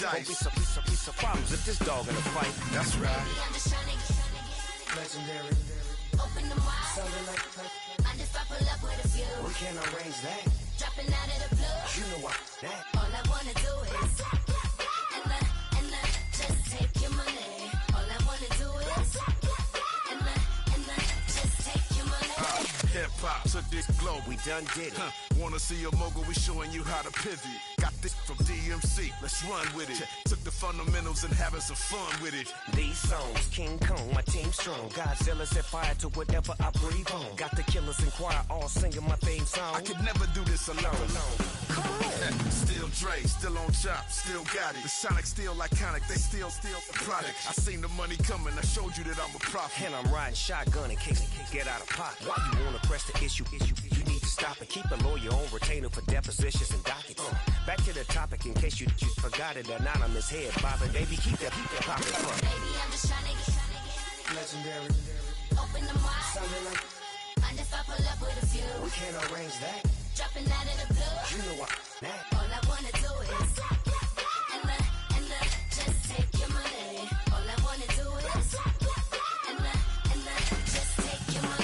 dice. Won't be some problems if this dog in a fight. That's right. Baby, I'm just trying to get Legendary. open the wide. Sounding like And if I pull up with a few, we can arrange that. dropping out of the blue. You know what that. All I wanna do is and just take your money. All I wanna do is and just take your money. Hip-hop took this globe, we done did it. Wanna see a mogul, we showing you how to pivot. Got this from DMC, let's run with it. Took the fundamentals and having some fun with it. These songs, King Kong, my team strong. Godzilla set fire to whatever I breathe on. Got the killers in choir all singing my theme song. I could never do this alone. Come on. Still Dre, still on top, still got it. The Sonic still iconic, they still the product. I seen the money coming, I showed you that I'm a prophet. And I'm riding shotgun in case get out of pocket. Why you wanna press the issue? You need to stop and keep a lawyer on retainer for depositions and dockets. Back to the topic in case you forgot it. Anonymous head bobbing, baby, keep that pocket full. Baby, I'm just trying to get Legendary. open the wide. Sounding like And if I pull up with a few, we can arrange that. dropping out of the blue. You know what that. All I wanna do is and just take your money. All I wanna do is and just take your money.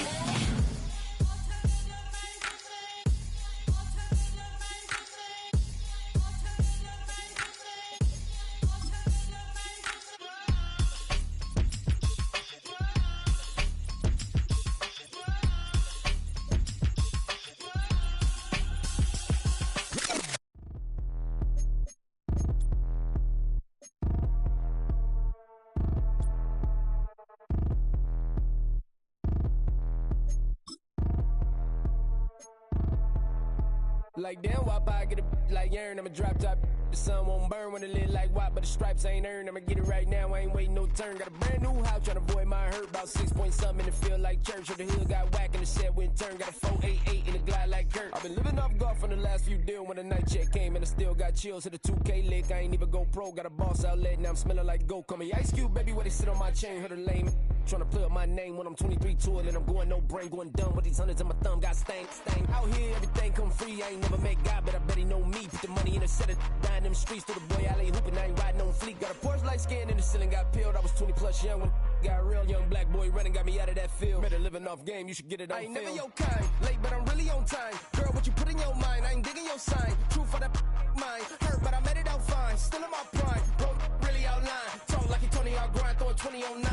Like damn, why I get a like urn? I'ma drop top. The sun won't burn when it lit like white, but the stripes ain't earned. I'ma get it right now, I ain't waiting no turn. Got a brand new house, tryna avoid my hurt. About 6 point something in the field like church. Or the hood got whack and the set went turn. Got a 488 in the glide like Kurt. I've been living off golf from the last few deals. When the night check came and I still got chills. To the 2K lick, I ain't even go pro. Got a boss outlet, now I'm smelling like go. Call me Ice Cube, baby, where they sit on my chain. Heard a lame tryna play up my name when I'm 23 to it. And I'm going no brain, going dumb with these hundreds in my thumb. Got stank. Out here, everything come free. I ain't never met God, but I bet he know me. Put the money in a set of dying them streets through the boy alley hooping. I ain't riding on fleek. Got a Porsche light skin in the ceiling, got peeled. I was 20 plus young when got a real young black boy running, got me out of that field. Better living off game, you should get it on film. I ain't never your kind, late but I'm really on time. Girl, what you put in your mind, I ain't digging your sign. True for that mine, hurt but I made it out fine. Still in my prime, bro, really outline. Talk like you Tony, I'll grind, throwing 20 on 9.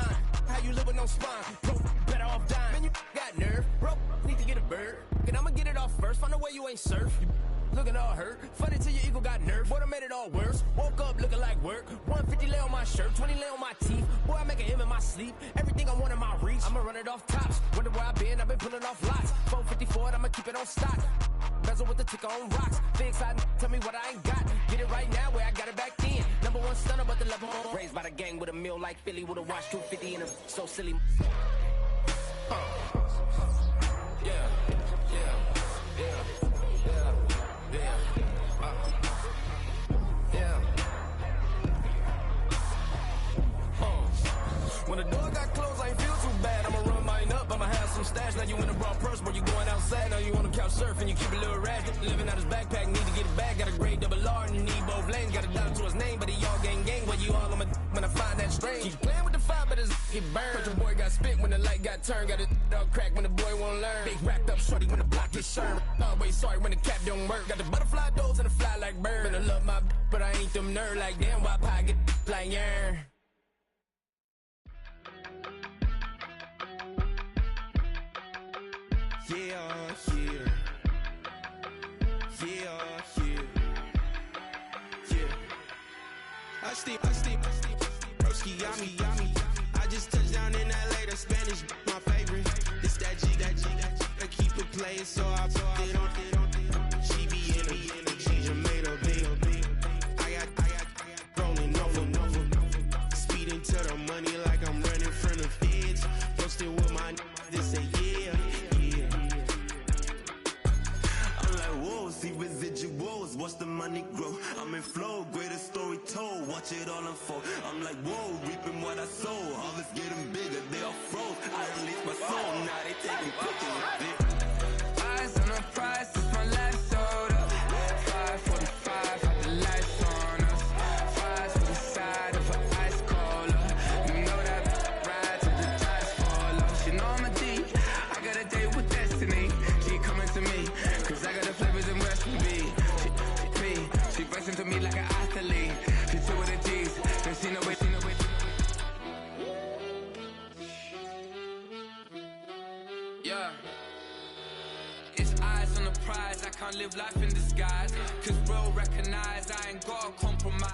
How you live with no spine, bro, better off dying. Man, you got nerve, bro, need to get a bird. And I'ma get it off first, find a way you ain't surf. You looking all hurt, funny till your ego got nerve. Boy, I made it all worse, woke up looking like work. 150 lay on my shirt, 20 lay on my teeth. Boy, I make an M in my sleep, everything I want in my reach. I'ma run it off tops, wonder where I been, I've been pulling off lots. 454, I'ma keep it on stock. Bezel with the ticker on rocks. Big side, tell me what I ain't got. Get it right now where I got it back then. Number one stunner, but the level on. Raised by the gang with a meal like Philly with a watch 250 and a so silly. When the door got closed, I ain't feel too bad. I'ma run mine up, I'ma have some stash. Now you in a broad purse, but you going outside. Now you on the couch surfing, you keep a little ratchet. Living out his backpack, need to get it back. Got a grade double R and you need both lanes. Got a dollar to his name, but he all gang. Where you all on my when I find that strange. Keep playing with the fire, but his get burned. But your boy got spit when the light got turned. Got it all crack when the boy won't learn. Big wrapped up shorty when the block gets shurned. Always sorry when the cap don't work. Got the butterfly doors and the fly like bird. And I love my but I ain't them nerd like damn. Why pie get like yarn? I steep, broski, yummy. I just touched down in LA, the Spanish, my favorite. This that G, I keep it playing, so I put it on. She be in it, she just made a big. I got rolling over, speeding to the money like I'm running from the feds. Posted with my this say yeah. I'm like, whoa, see residuals, watch the money grow. I'm in flow, greatest story told, watch it all unfold. I'm like, whoa, reaping what I sow. Harvest getting bigger, they all froze. I release my soul, now they taking pictures of it. Eyes on the prize, it's my last soda. 545, had the lights on us. 5 like an athlete. She took with the G's. They see no way, see no way. Yeah. It's eyes on the prize. I can't live life in disguise. Cause bro, recognize I ain't gotta compromise.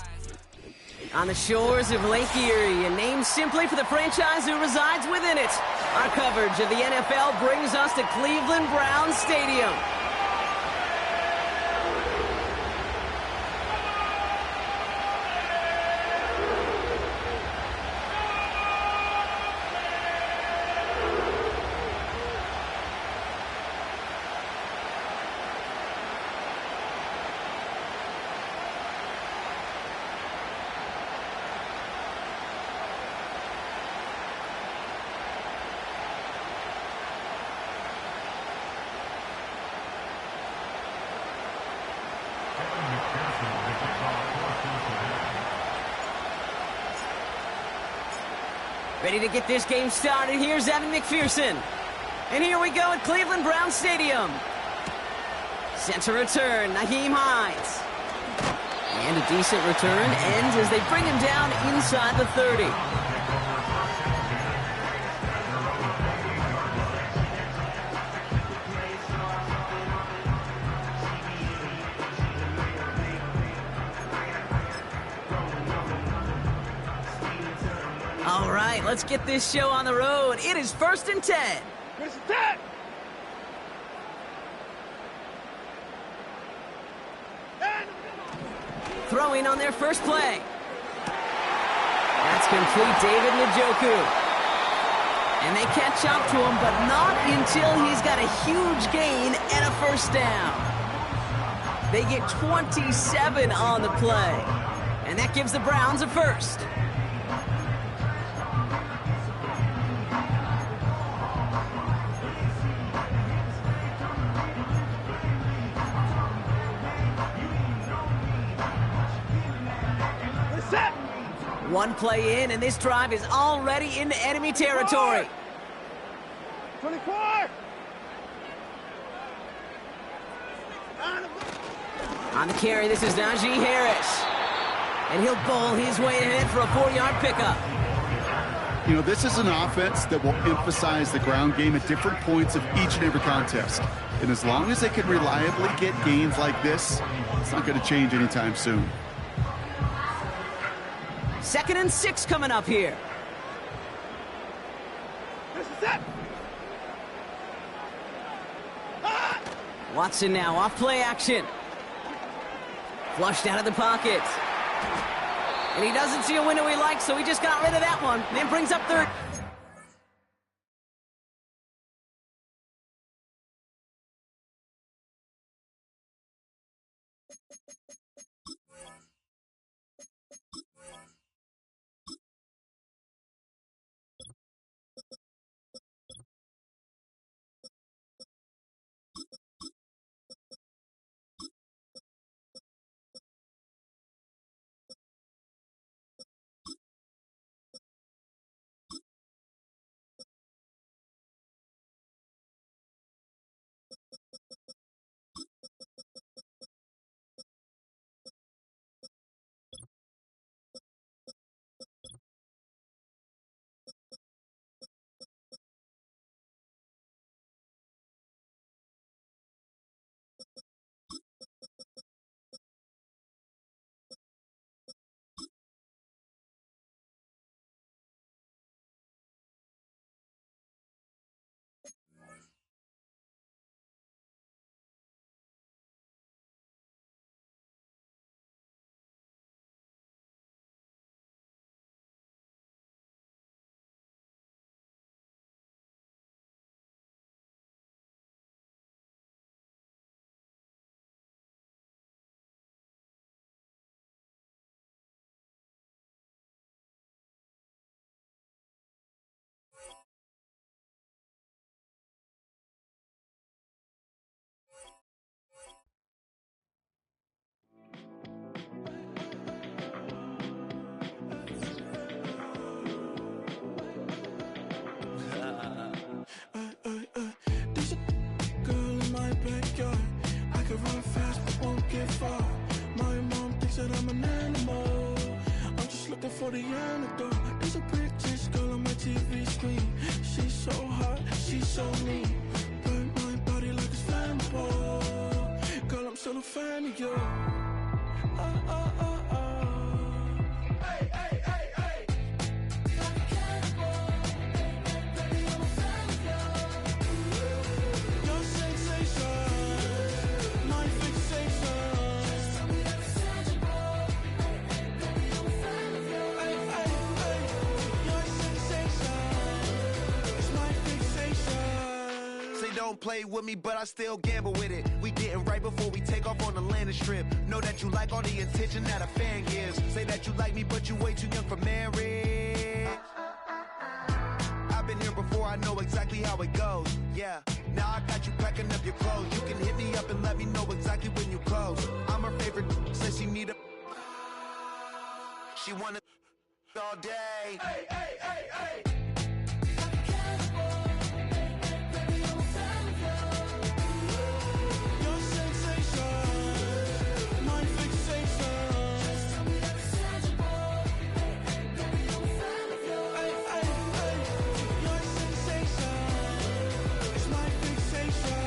On the shores of Lake Erie, and named simply for the franchise who resides within it. Our coverage of the NFL brings us to Cleveland Browns Stadium. Ready to get this game started. Here's Evan McPherson. And here we go at Cleveland Browns Stadium. Center return, Nyheim Hines. And a decent return ends as they bring him down inside the 30. All right, let's get this show on the road. It is 1st and 10. First and 10. Throwing on their first play. That's complete, David Njoku. And they catch up to him, but not until he's got a huge gain and a first down. They get 27 on the play. And that gives the Browns a first. One play in, and this drive is already into enemy territory. 24. On the carry, this is Najee Harris. And he'll bowl his way ahead for a 4-yard pickup. You know, this is an offense that will emphasize the ground game at different points of each and every contest. And as long as they can reliably get gains like this, it's not going to change anytime soon. 2nd and 6 coming up here. This is it. Watson now off play action. Flushed out of the pocket. And he doesn't see a window he likes, so he just got rid of that one. Then brings up 3rd. looking for the antidote. There's a pretty girl on my TV screen. She's so hot, she's so mean. Burn my body like it's flammable. Girl, I'm still a fan of you. Hey, hey, hey, hey. Like a cannibal. Baby, I'm a fan of you. Your sensation, my fixation. Just tell me that it's tangible. Baby, I'm a fan of you. Hey, hey, hey. Your sensation is my fixation. Say don't play with me, but I still gamble with it. We getting right before we take off on the landing strip. Know that you like all the attention that a fan gives. Say that you like me, but you way too young for marriage. I've been here before, I know exactly how it goes. Yeah, now I got you packing up your clothes. You can hit me up and let me know exactly when you close. I'm her favorite, says she need a... She wanna all day. Hey, hey, hey, hey. Like a cannibal. Baby, I'm a fan of you. Your sensation, my fixation. Just tell me that it's tangible. Baby, I'm a fan of you. Hey, hey, hey. Your sensation is my fixation.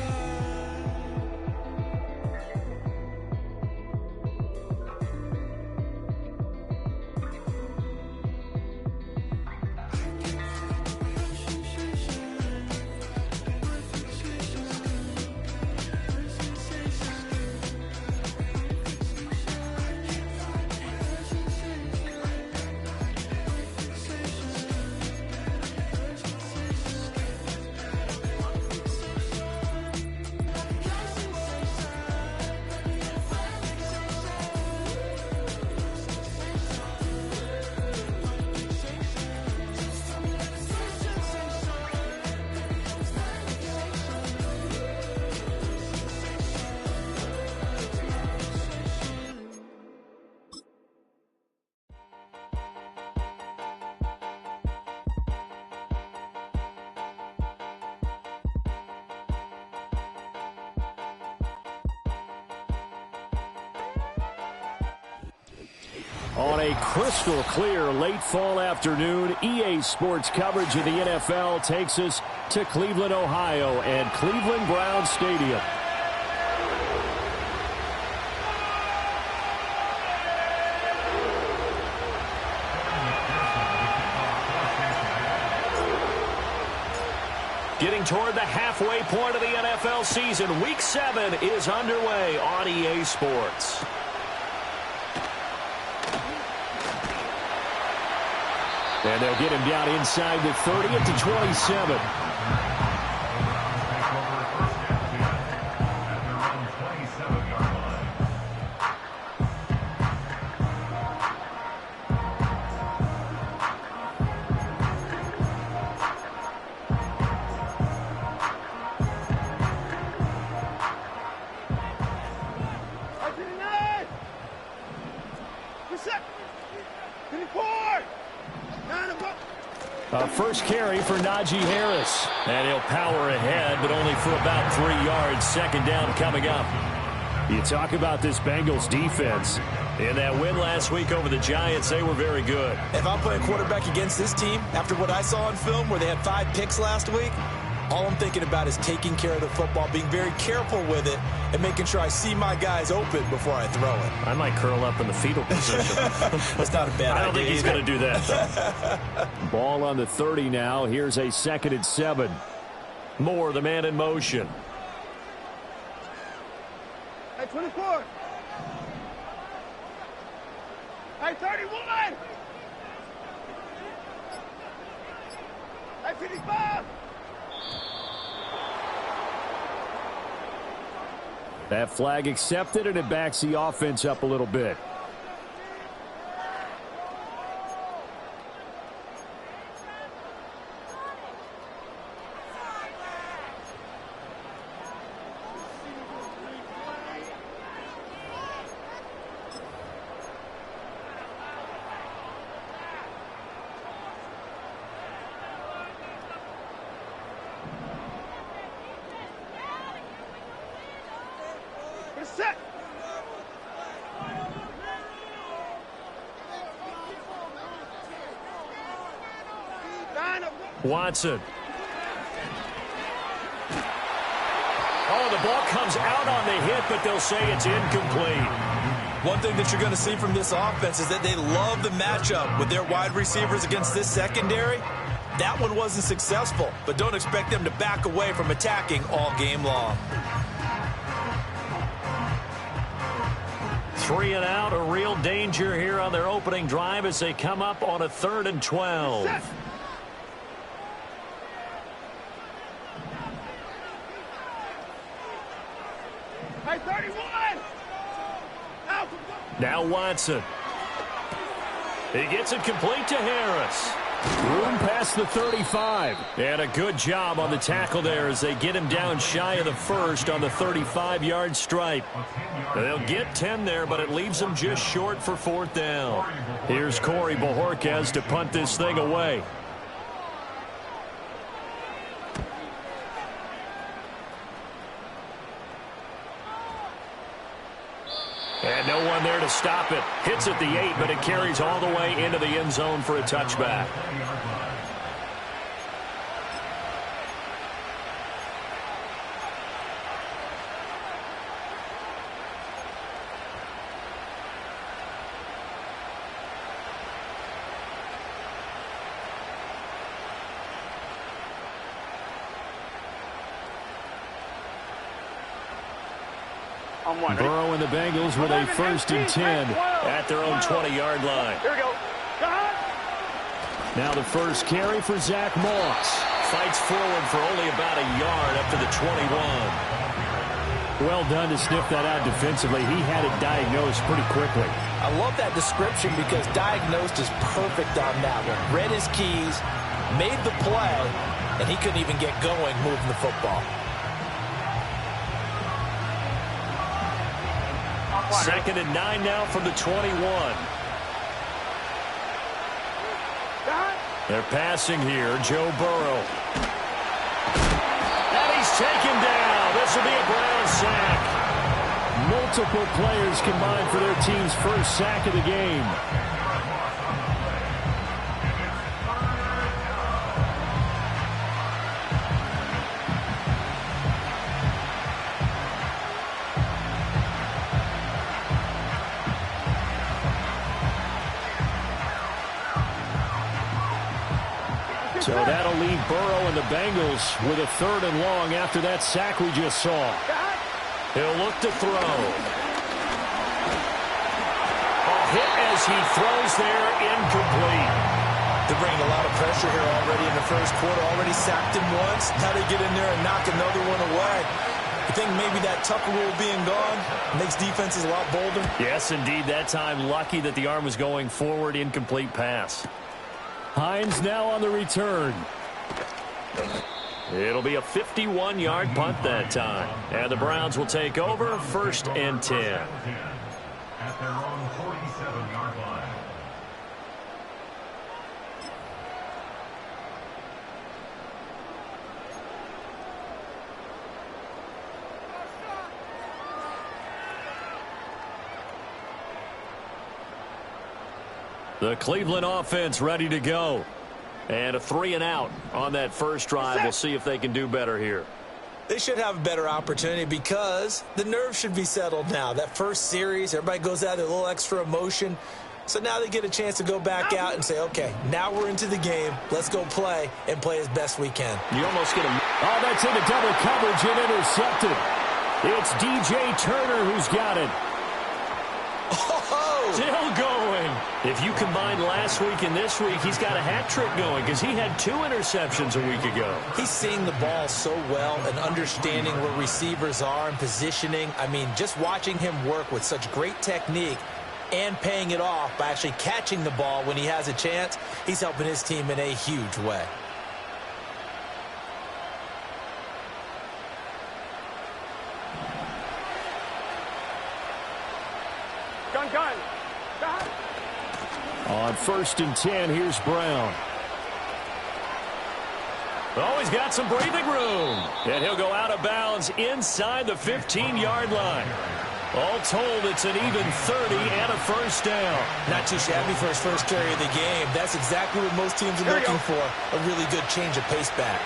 On a crystal clear late fall afternoon, EA Sports coverage of the NFL takes us to Cleveland, Ohio, and Cleveland Browns Stadium. Getting toward the halfway point of the NFL season, Week 7 is underway on EA Sports. And they'll get him down inside the 30 at the 27. First carry for Najee Harris. And he'll power ahead, but only for about 3 yards. Second down coming up. You talk about this Bengals defense. In that win last week over the Giants, they were very good. If I'm playing quarterback against this team, after what I saw on film where they had 5 picks last week, all I'm thinking about is taking care of the football, being very careful with it, and making sure I see my guys open before I throw it. I might curl up in the fetal position. That's not a bad idea. I don't think he's going to do that. Ball on the 30 now. Here's a 2nd and 7. Moore, the man in motion. Hey, 24. Hey, 31. Hey, 55. That flag accepted, and it backs the offense up a little bit. Watson. Oh, the ball comes out on the hit, but they'll say it's incomplete. One thing that you're going to see from this offense is that they love the matchup with their wide receivers against this secondary. That one wasn't successful, but don't expect them to back away from attacking all game long. 3 and out, a real danger here on their opening drive as they come up on a 3rd and 12. Hey, 31! Now Watson. He gets it complete to Harris. Room past the 35. And a good job on the tackle there as they get him down shy of the first on the 35-yard stripe. They'll get 10 there, but it leaves them just short for 4th down. Here's Corey Bojorquez to punt this thing away. And no one there to stop it. Hits at the 8, but it carries all the way into the end zone for a touchback. Burrow and the Bengals with a 1st and 10 at their own 20-yard line. Here we go. Now the first carry for Zach Moss. Fights forward for only about a yard up to the 21. Well done to sniff that out defensively. He had it diagnosed pretty quickly. I love that description because diagnosed is perfect on that one. Read his keys, made the play, and he couldn't even get going moving the football. 2nd and 9 now from the 21. They're passing here. Joe Burrow. And he's taken down. This will be a Brown sack. Multiple players combined for their team's first sack of the game. So that'll leave Burrow and the Bengals with a 3rd and long after that sack we just saw. He'll look to throw. A hit as he throws there, incomplete. They're bringing a lot of pressure here already in the first quarter. Already sacked him once. Now they get in there and knock another one away. I think maybe that Tucker rule being gone makes defenses a lot bolder. Yes, indeed. That time, lucky that the arm was going forward. Incomplete pass. Hines now on the return. It'll be a 51-yard punt that time. And the Browns will take over 1st and 10. At their own 47-yard line. The Cleveland offense ready to go. And a 3 and out on that first drive. We'll see if they can do better here. They should have a better opportunity because the nerves should be settled now. That first series, everybody goes out with a little extra emotion. So now they get a chance to go back out and say, okay, now we're into the game. Let's go play and play as best we can. You almost get him. Oh, that's into double coverage and intercepted. It's DJ Turner who's got it. Still going. If you combine last week and this week, he's got a hat trick going because he had 2 interceptions a week ago. He's seeing the ball so well and understanding where receivers are and positioning. I mean, just watching him work with such great technique and paying it off by actually catching the ball when he has a chance, he's helping his team in a huge way. Gun. On 1st and 10, here's Brown. Oh, he's got some breathing room. And he'll go out of bounds inside the 15-yard line. All told, it's an even 30 and a first down. Not too shabby for his first carry of the game. That's exactly what most teams are looking for, a really good change of pace back.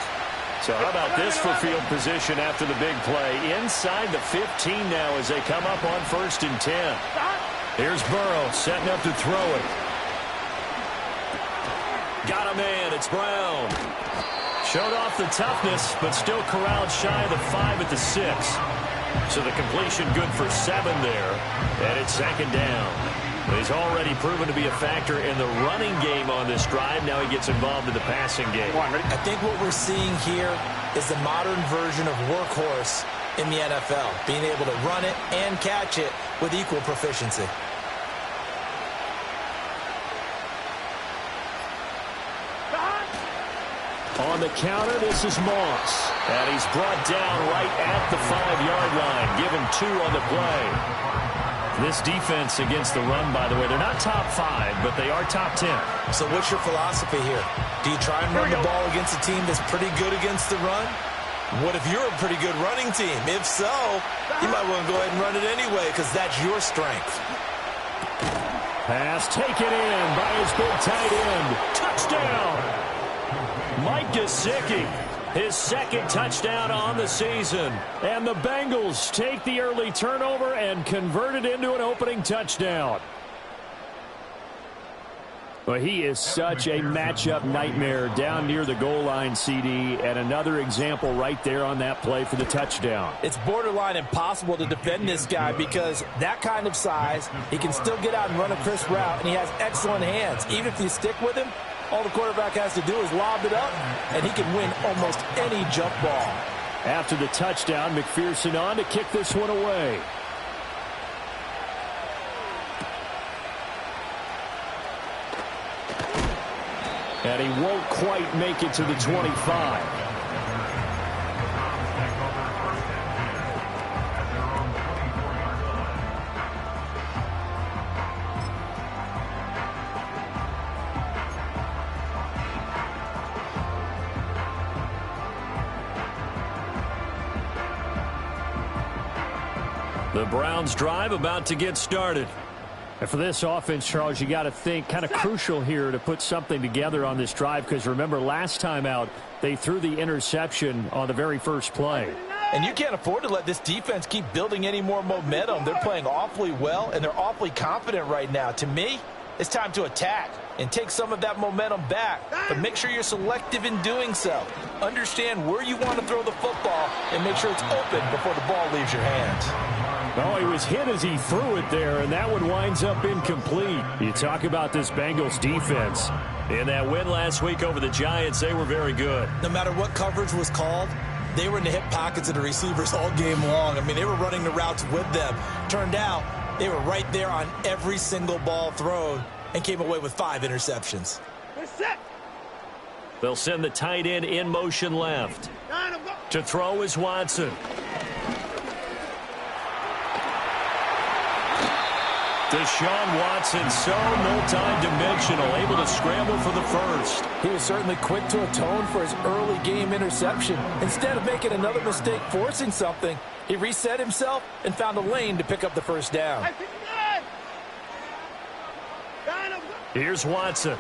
So how about this for field position after the big play? Inside the 15 now as they come up on 1st and 10. Here's Burrow setting up to throw it. Got a man. It's Brown. Showed off the toughness, but still corralled shy of the 5 at the 6. So the completion good for 7 there. And it's 2nd down. He's already proven to be a factor in the running game on this drive. Now he gets involved in the passing game. I think what we're seeing here is the modern version of workhorse in the NFL, being able to run it and catch it with equal proficiency. On the counter, this is Moss. And he's brought down right at the 5-yard line. Give him 2 on the play. This defense against the run, by the way, they're not top 5, but they are top 10. So what's your philosophy here? Do you try and run the ball against a team that's pretty good against the run? What if you're a pretty good running team? If so, you might want to go ahead and run it anyway because that's your strength. Pass taken in by his big tight end. Touchdown! Mike Gesicki, his 2nd touchdown on the season. And the Bengals take the early turnover and convert it into an opening touchdown. Well, he is such a matchup nightmare down near the goal line, CD, and another example right there on that play for the touchdown. It's borderline impossible to defend this guy because that kind of size, he can still get out and run a crisp route, and he has excellent hands. Even if you stick with him, all the quarterback has to do is lob it up, and he can win almost any jump ball. After the touchdown, McPherson on to kick this one away. And he won't quite make it to the 25. The Browns drive about to get started. And for this offense, Charles, you got to think kind of crucial here to put something together on this drive because remember last time out they threw the interception on the very first play. And you can't afford to let this defense keep building any more momentum. They're playing awfully well and they're awfully confident right now. To me, it's time to attack and take some of that momentum back. But make sure you're selective in doing so. Understand where you want to throw the football and make sure it's open before the ball leaves your hands. Oh, he was hit as he threw it there, and that one winds up incomplete. You talk about this Bengals defense. In that win last week over the Giants, they were very good. No matter what coverage was called, they were in the hip pockets of the receivers all game long. I mean, they were running the routes with them. Turned out, they were right there on every single ball thrown and came away with 5 interceptions. They'll send the tight end in motion left. To throw is Watson. Deshaun Watson, so multi-dimensional, able to scramble for the first. He was certainly quick to atone for his early game interception. Instead of making another mistake forcing something, he reset himself and found a lane to pick up the first down. Here's Watson.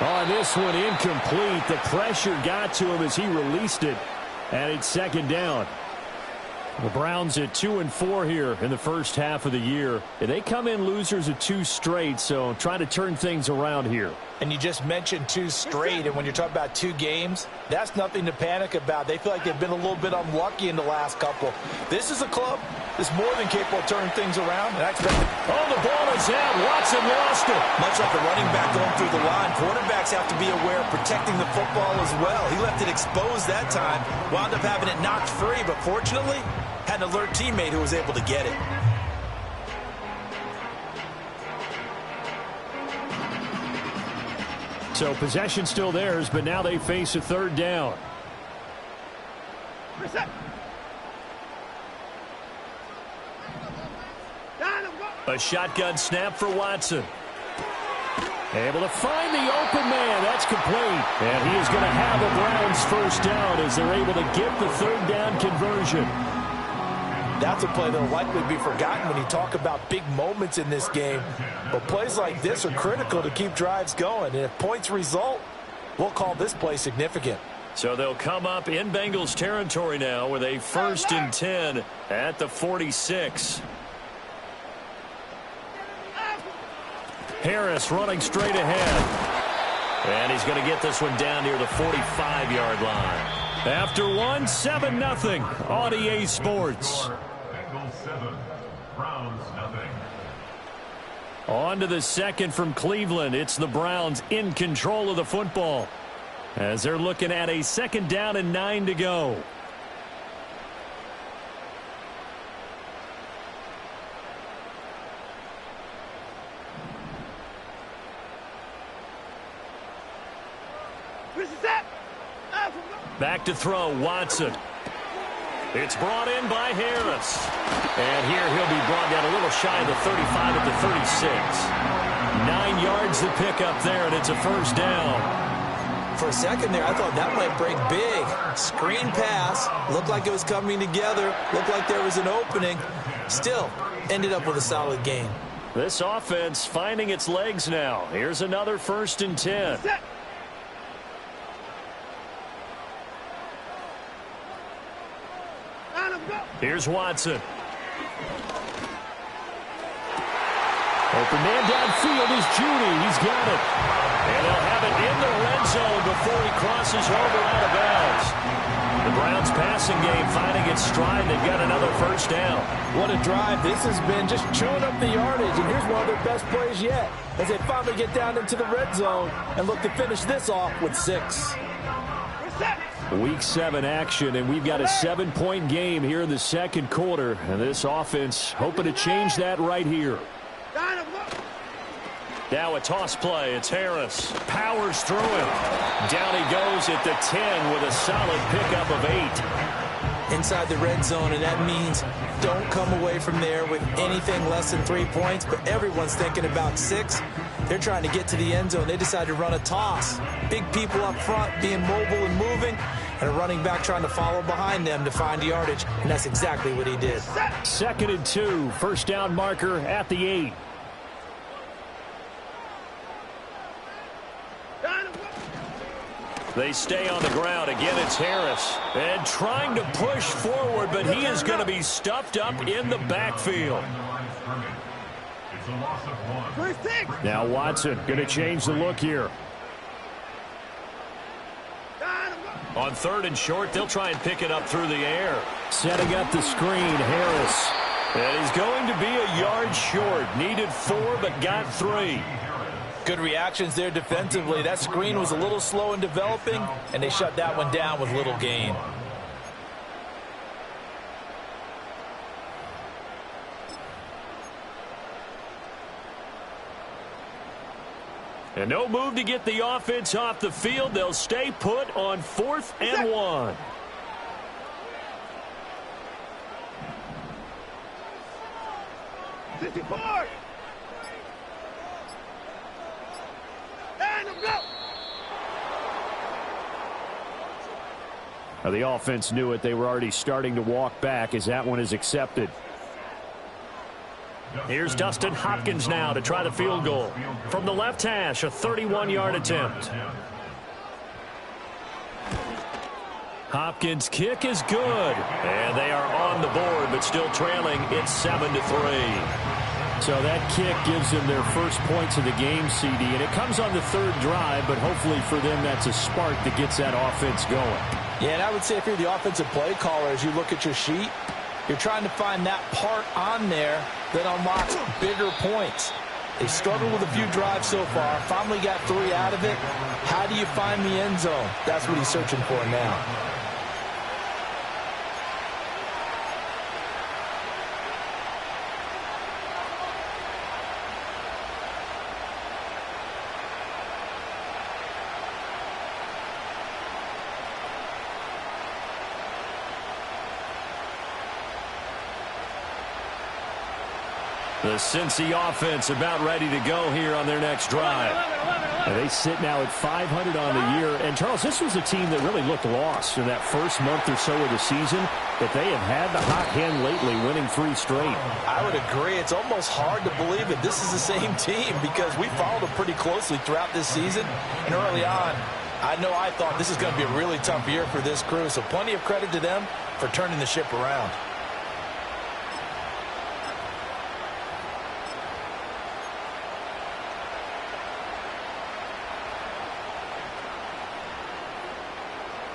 On this one, incomplete. The pressure got to him as he released it, and it's 2nd down. The Browns at 2-4 here in the first half of the year. They come in losers of 2 straight, so trying to turn things around here. And you just mentioned 2 straight, and when you're talking about 2 games, that's nothing to panic about. They feel like they've been a little bit unlucky in the last couple. This is a club that's more than capable of turning things around, and I expect it. Oh, the ball is out. Watson lost it. Much like a running back going through the line, quarterbacks have to be aware of protecting the football as well. He left it exposed that time, wound up having it knocked free, but fortunately, had an alert teammate who was able to get it. So possession still theirs, but now they face a 3rd down. A shotgun snap for Watson. Able to find the open man. That's complete. And he is going to have a Browns first down as they're able to get the 3rd down conversion. That's a play that will likely be forgotten when you talk about big moments in this game. But plays like this are critical to keep drives going. And if points result, we'll call this play significant. So they'll come up in Bengals territory now with a 1st and 10 at the 46. Harris running straight ahead. And he's going to get this one down near the 45-yard line. After 7-0 on EA Sports. Bengals 7, Browns nothing. On to the second from Cleveland. It's the Browns in control of the football as they're looking at a 2nd down and 9 to go. Back to throw, Watson. It's brought in by Harris. And here he'll be brought down a little shy of the 35 at the 36. 9 yards to pick up there, and it's a 1st down. For a second there, I thought that might break big. Screen pass. Looked like it was coming together. Looked like there was an opening. Still, ended up with a solid gain. This offense finding its legs now. Here's another 1st and 10. Here's Watson. Open man downfield is Judy. He's got it. And they'll have it in the red zone before he crosses over out of bounds. The Browns passing game finding its stride. They've got another 1st down. What a drive this has been, just chewing up the yardage. And here's one of their best plays yet as they finally get down into the red zone and look to finish this off with 6. Week 7 action, and we've got a 7-point game here in the 2nd quarter. And this offense hoping to change that right here. Now a toss play. It's Harris. Powers through him. Down he goes at the 10 with a solid pickup of 8. Inside the red zone, and that means don't come away from there with anything less than 3 points. But everyone's thinking about 6. They're trying to get to the end zone. They decide to run a toss. Big people up front being mobile and moving, and a running back trying to follow behind them to find yardage, and that's exactly what he did. 2nd and 2, 1st down marker at the 8. They stay on the ground. Again, it's Harris. And trying to push forward, but he is going to be stuffed up in the backfield. Now Watson going to change the look here. On 3rd and short, they'll try and pick it up through the air. Setting up the screen, Harris. And he's going to be a yard short. Needed 4, but got 3. Good reactions there defensively. That screen was a little slow in developing, and they shut that one down with little gain. And no move to get the offense off the field. They'll stay put on 4th and 1. Now the offense knew it. They were already starting to walk back as that one is accepted. Here's Dustin Hopkins now to try the field goal. From the left hash, a 31-yard attempt. Hopkins' kick is good. And they are on the board, but still trailing. It's 7-3. So that kick gives them their first points of the game, CD. And it comes on the 3rd drive, but hopefully for them that's a spark that gets that offense going. Yeah, and I would say if you're the offensive play caller, as you look at your sheet, you're trying to find that part on there that unlocks bigger points. They've struggled with a few drives so far. Finally got 3 out of it. How do you find the end zone? That's what he's searching for now. The Cincy offense about ready to go here on their next drive. And they sit now at 500 on the year. And, Charles, this was a team that really looked lost in that first month or so of the season, but they have had the hot hand lately, winning 3 straight. I would agree. It's almost hard to believe that this is the same team because we followed them pretty closely throughout this season. And early on, I thought this is going to be a really tough year for this crew, so plenty of credit to them for turning the ship around.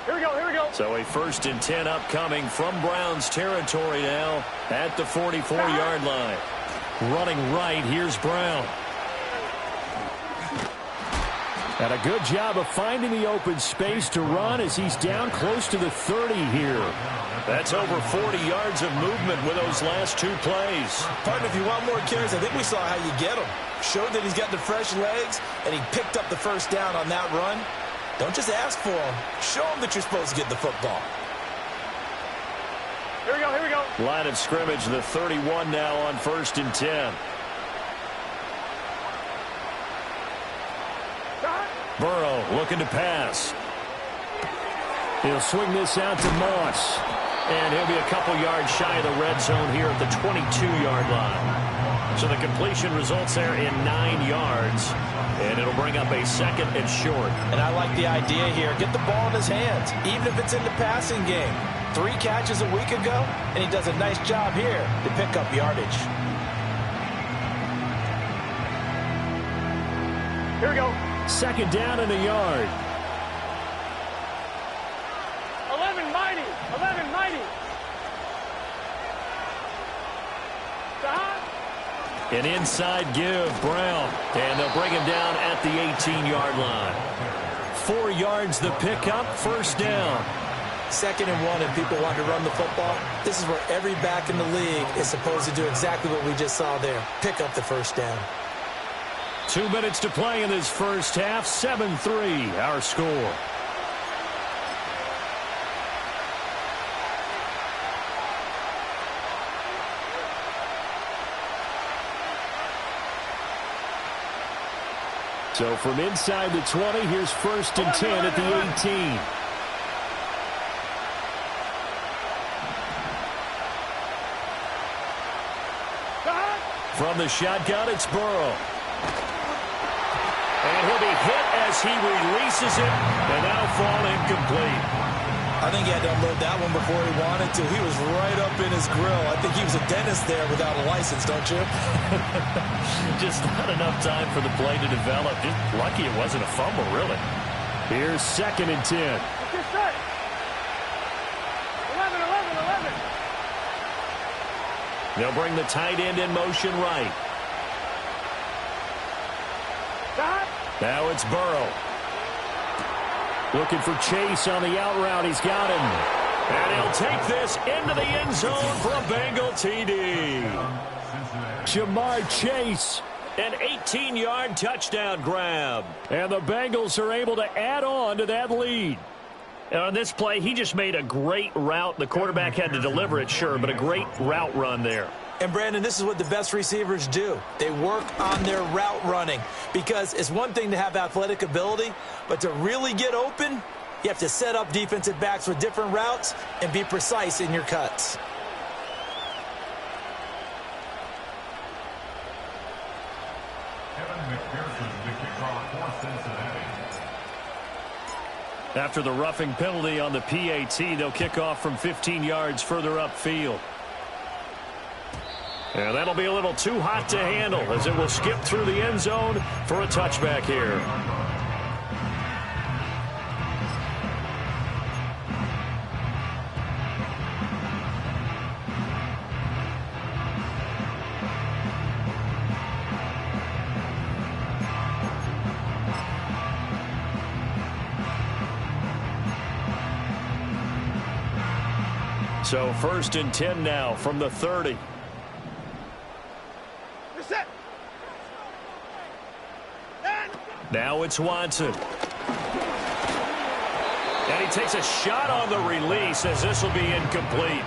Here we go. So a 1st and 10 upcoming from Browns territory now at the 44-yard line. Running right, here's Brown. And a good job of finding the open space to run as he's down close to the 30 here. That's over 40 yards of movement with those last 2 plays. Partner, if you want more carries, I think we saw how you get them. Showed that he's got the fresh legs, and he picked up the 1st down on that run. Don't just ask for them. Show them that you're supposed to get the football. Here we go. Line of scrimmage, the 31 now on 1st and 10. Burrow looking to pass. He'll swing this out to Moss. And he'll be a couple yards shy of the red zone here at the 22-yard line. So the completion results there in 9 yards. And it'll bring up a 2nd and short. And I like the idea here. Get the ball in his hands, even if it's in the passing game. 3 catches a week ago, and he does a nice job here to pick up yardage. Here we go. 2nd down in a yard. 11 mighty. An inside give, Brown. And they'll bring him down at the 18-yard line. 4 yards the pickup, 1st down. 2nd and 1, and people want to run the football. This is where every back in the league is supposed to do exactly what we just saw there. Pick up the 1st down. 2 minutes to play in this first half. 7-3, our score. So from inside the 20, here's 1st and 10 at the 18. From the shotgun, it's Burrow. And he'll be hit as he releases it, and that'll fall incomplete. I think he had to unload that one before he wanted to. He was right up in his grill. I think he was a dentist there without a license, don't you? Just not enough time for the play to develop. Just lucky it wasn't a fumble, really. Here's 2nd and 10. Get set. 11. They'll bring the tight end in motion right. Now it's Burrow. Looking for Chase on the out route. He's got him. And he'll take this into the end zone for a Bengal TD. Jamar Chase, an 18-yard touchdown grab. And the Bengals are able to add on to that lead. And on this play, he just made a great route. The quarterback had to deliver it, sure, but a great route run there. And, Brandon, this is what the best receivers do. They work on their route running because it's one thing to have athletic ability, but to really get open, you have to set up defensive backs with different routes and be precise in your cuts. Kevin McPherson, the kickoff for Cincinnati. After the roughing penalty on the PAT, they'll kick off from 15 yards further upfield. And that'll be a little too hot to handle as it will skip through the end zone for a touchback here. So 1st and 10 now from the 30. Now it's Watson. And he takes a shot on the release as this will be incomplete.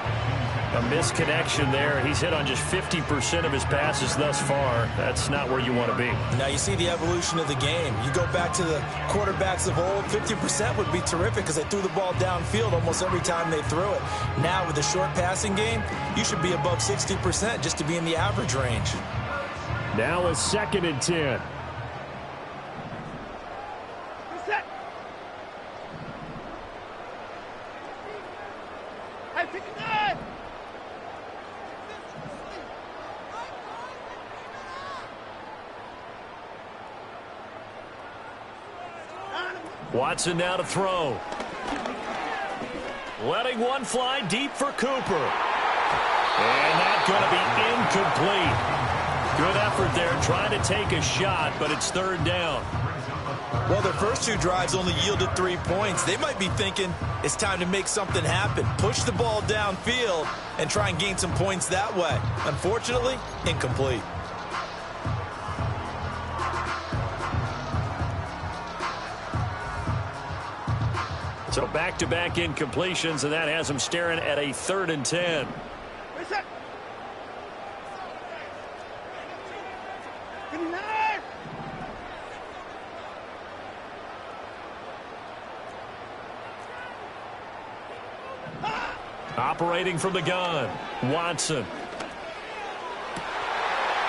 A misconnection there. He's hit on just 50% of his passes thus far. That's not where you want to be. Now you see the evolution of the game. You go back to the quarterbacks of old, 50% would be terrific because they threw the ball downfield almost every time they threw it. Now with the short passing game, you should be above 60% just to be in the average range. Now a 2nd and 10. Watson now to throw. Letting one fly deep for Cooper. And that's going to be incomplete. Good effort there trying to take a shot, but it's 3rd down. Well, their first 2 drives only yielded 3 points. They might be thinking it's time to make something happen. Push the ball downfield and try and gain some points that way. Unfortunately, incomplete. So back-to-back incompletions, and that has them staring at a 3rd and 10. Operating from the gun, Watson.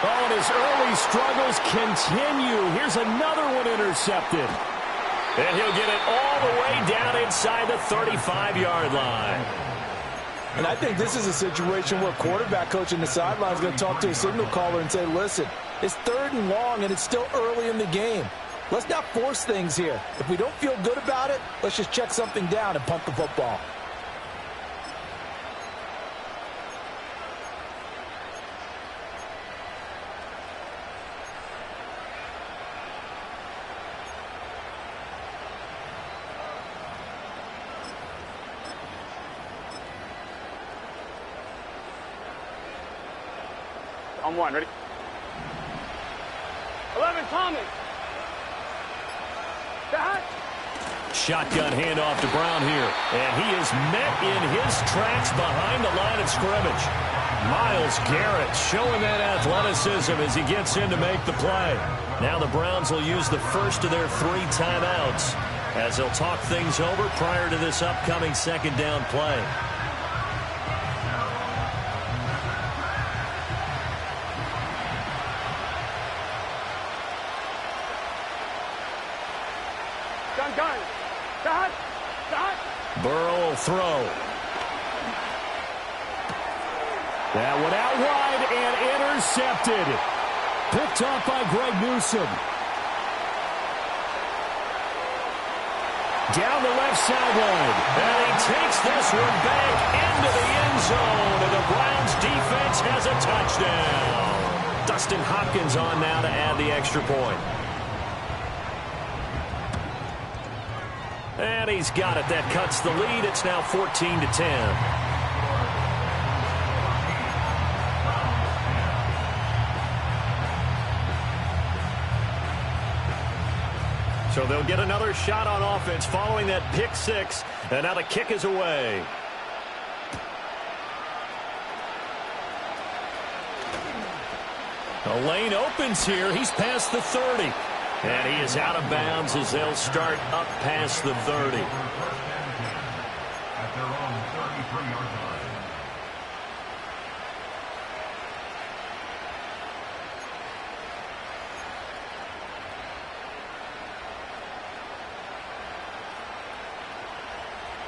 Oh, and his early struggles continue. Here's another one intercepted. And he'll get it all the way down inside the 35-yard line. And I think this is a situation where quarterback coach in the sideline is going to talk to a signal caller and say, listen, it's 3rd and long and it's still early in the game. Let's not force things here. If we don't feel good about it, let's just check something down and punt the football. On 1, ready? 11, Thomas. Shotgun handoff to Brown here. And he is met in his tracks behind the line of scrimmage. Myles Garrett showing that athleticism as he gets in to make the play. Now the Browns will use the first of their 3 timeouts as they'll talk things over prior to this upcoming 2nd down play. Burrow will throw. That one out wide and intercepted. Picked off by Greg Newsome. Down the left sideline. And he takes this one back into the end zone. And the Browns defense has a touchdown. Dustin Hopkins on now to add the extra point. And he's got it. That cuts the lead. It's now 14-10. So they'll get another shot on offense following that pick 6. And now the kick is away. The lane opens here. He's past the 30. And he is out of bounds as they'll start up past the 30. At their own 33-yard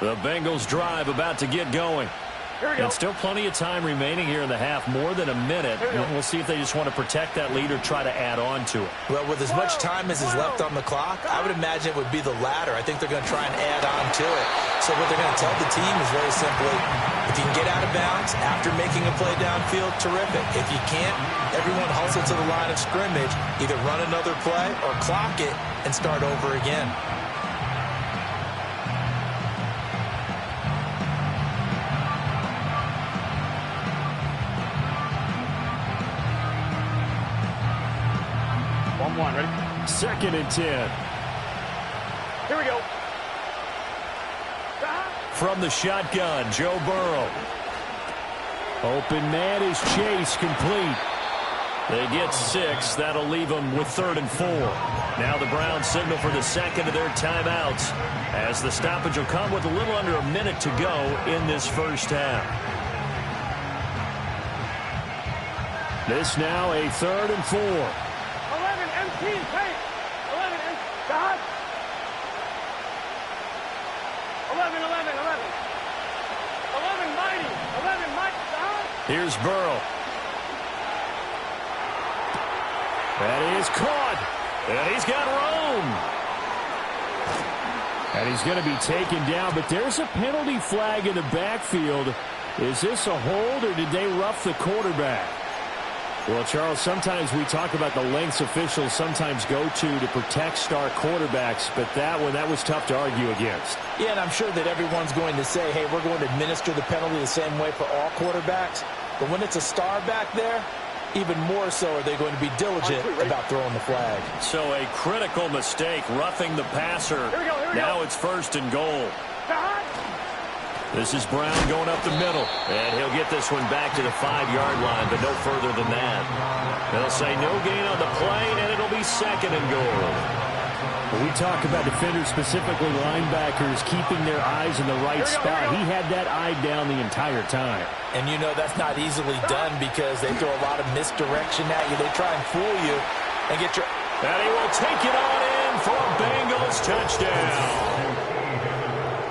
line. The Bengals drive about to get going. And still plenty of time remaining here in the half, more than a minute. We'll see if they just want to protect that lead or try to add on to it. Well, with as much time as is left on the clock, I would imagine it would be the latter. I think they're going to try and add on to it. So what they're going to tell the team is very simply, if you can get out of bounds after making a play downfield, terrific. If you can't, everyone hustle to the line of scrimmage, either run another play or clock it and start over again. Ready? 2nd and 10. Here we go. From the shotgun, Joe Burrow. Open man is Chase, complete. They get 6. That'll leave them with 3rd and 4. Now the Browns signal for the second of their timeouts as the stoppage will come with a little under a minute to go in this first half. This now a 3rd and 4. 11, MT, paint. 11, God. 11, mighty. 11, mighty, God. Here's Burrow. That is caught. And he's got room. And he's going to be taken down, but there's a penalty flag in the backfield. Is this a hold, or did they rough the quarterback? Well, Charles, sometimes we talk about the lengths officials sometimes go to protect star quarterbacks, but that was tough to argue against. Yeah, and I'm sure that everyone's going to say, hey, we're going to administer the penalty the same way for all quarterbacks. But when it's a star back there, even more so are they going to be diligent about throwing the flag. So a critical mistake, roughing the passer. Here we go. Now it's 1st and goal. This is Brown going up the middle, and he'll get this one back to the 5-yard line, but no further than that. They'll say no gain on the play, and it'll be 2nd and goal. When we talk about defenders, specifically linebackers, keeping their eyes in the right spot, he had that eye down the entire time. And you know that's not easily done because they throw a lot of misdirection at you. They try and fool you and get your... And he will take it on in for a Bengals touchdown.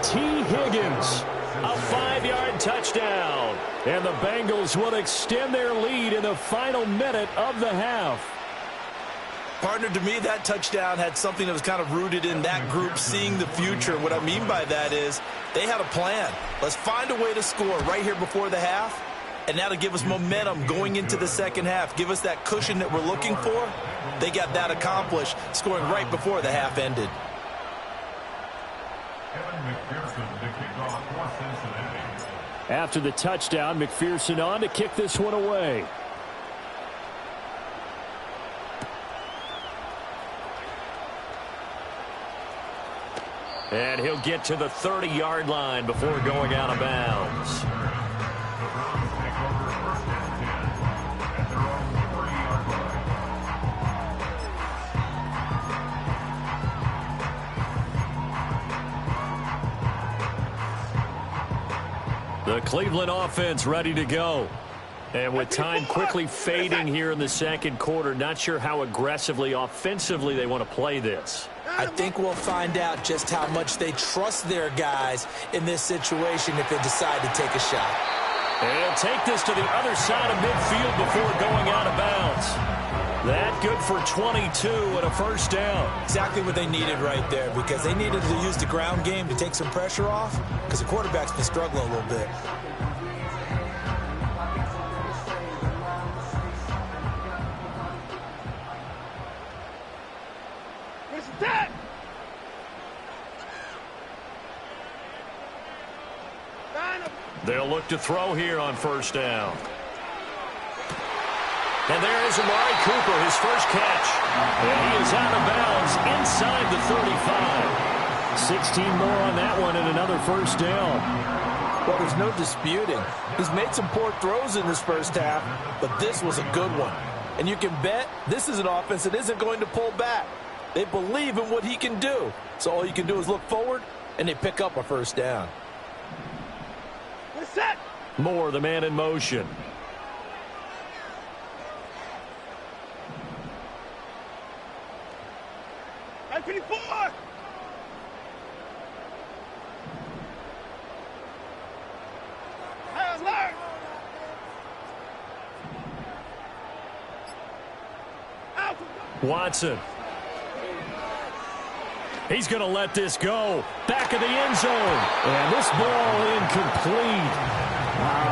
T. Higgins, a 5-yard touchdown. And the Bengals will extend their lead in the final minute of the half. Partner, to me, that touchdown had something that was kind of rooted in that group seeing the future. What I mean by that is they had a plan. Let's find a way to score right here before the half, and that'll give us momentum going into the second half, give us that cushion that we're looking for. They got that accomplished, scoring right before the half ended. After the touchdown, McPherson on to kick this one away. And he'll get to the 30-yard line before going out of bounds. The Cleveland offense ready to go. And with time quickly fading here in the second quarter, not sure how aggressively, offensively they want to play this. I think we'll find out just how much they trust their guys in this situation if they decide to take a shot. And he'll take this to the other side of midfield before going out of bounds. That good for 22 and a first down. Exactly what they needed right there, because they needed to use the ground game to take some pressure off, because the quarterback's been struggling a little bit. They'll look to throw here on first down. And there is Amari Cooper, his first catch. And he is out of bounds inside the 35. 16 more on that one and another first down. Well, there's no disputing. He's made some poor throws in this first half, but this was a good one. And you can bet this is an offense that isn't going to pull back. They believe in what he can do. So all you can do is look forward, and they pick up a first down. Set. Moore, the man in motion. I-24. Alert. Watson. He's going to let this go. Back of the end zone. And this ball incomplete.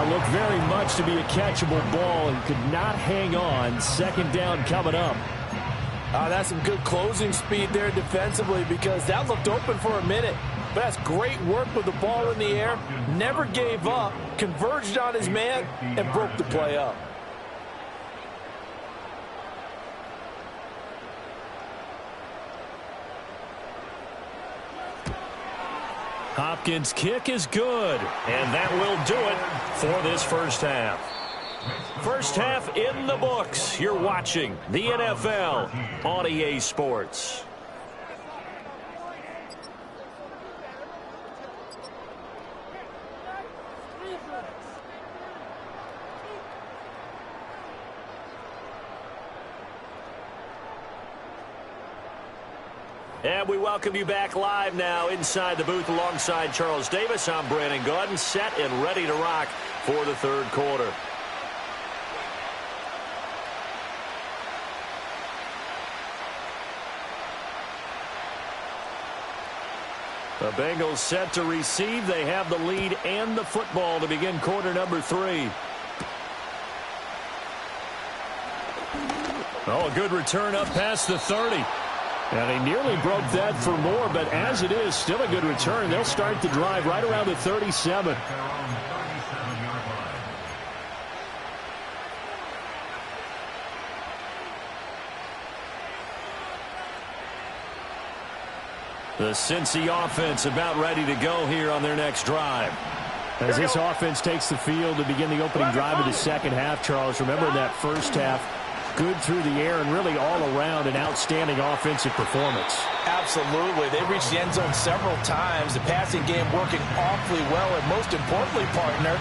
Looked very much to be a catchable ball and could not hang on. Second down coming up. That's some good closing speed there defensively, because that looked open for a minute. But that's great work with the ball in the air. Never gave up. Converged on his man and broke the play up. Hopkins' kick is good, and that will do it for this first half. First half in the books. You're watching the NFL on EA Sports. And we welcome you back live now inside the booth alongside Charles Davis. I'm Brandon Gaudin, set and ready to rock for the third quarter. The Bengals set to receive. They have the lead and the football to begin quarter number 3. Oh, a good return up past the 30. And he nearly broke that for more, but as it is, still a good return. They'll start the drive right around the 37. The Cincy offense about ready to go here on their next drive. As this offense takes the field to begin the opening drive of the second half, Charles, remember in that first half, good through the air and really all around an outstanding offensive performance. Absolutely. They reached the end zone several times. The passing game working awfully well, and most importantly, partner,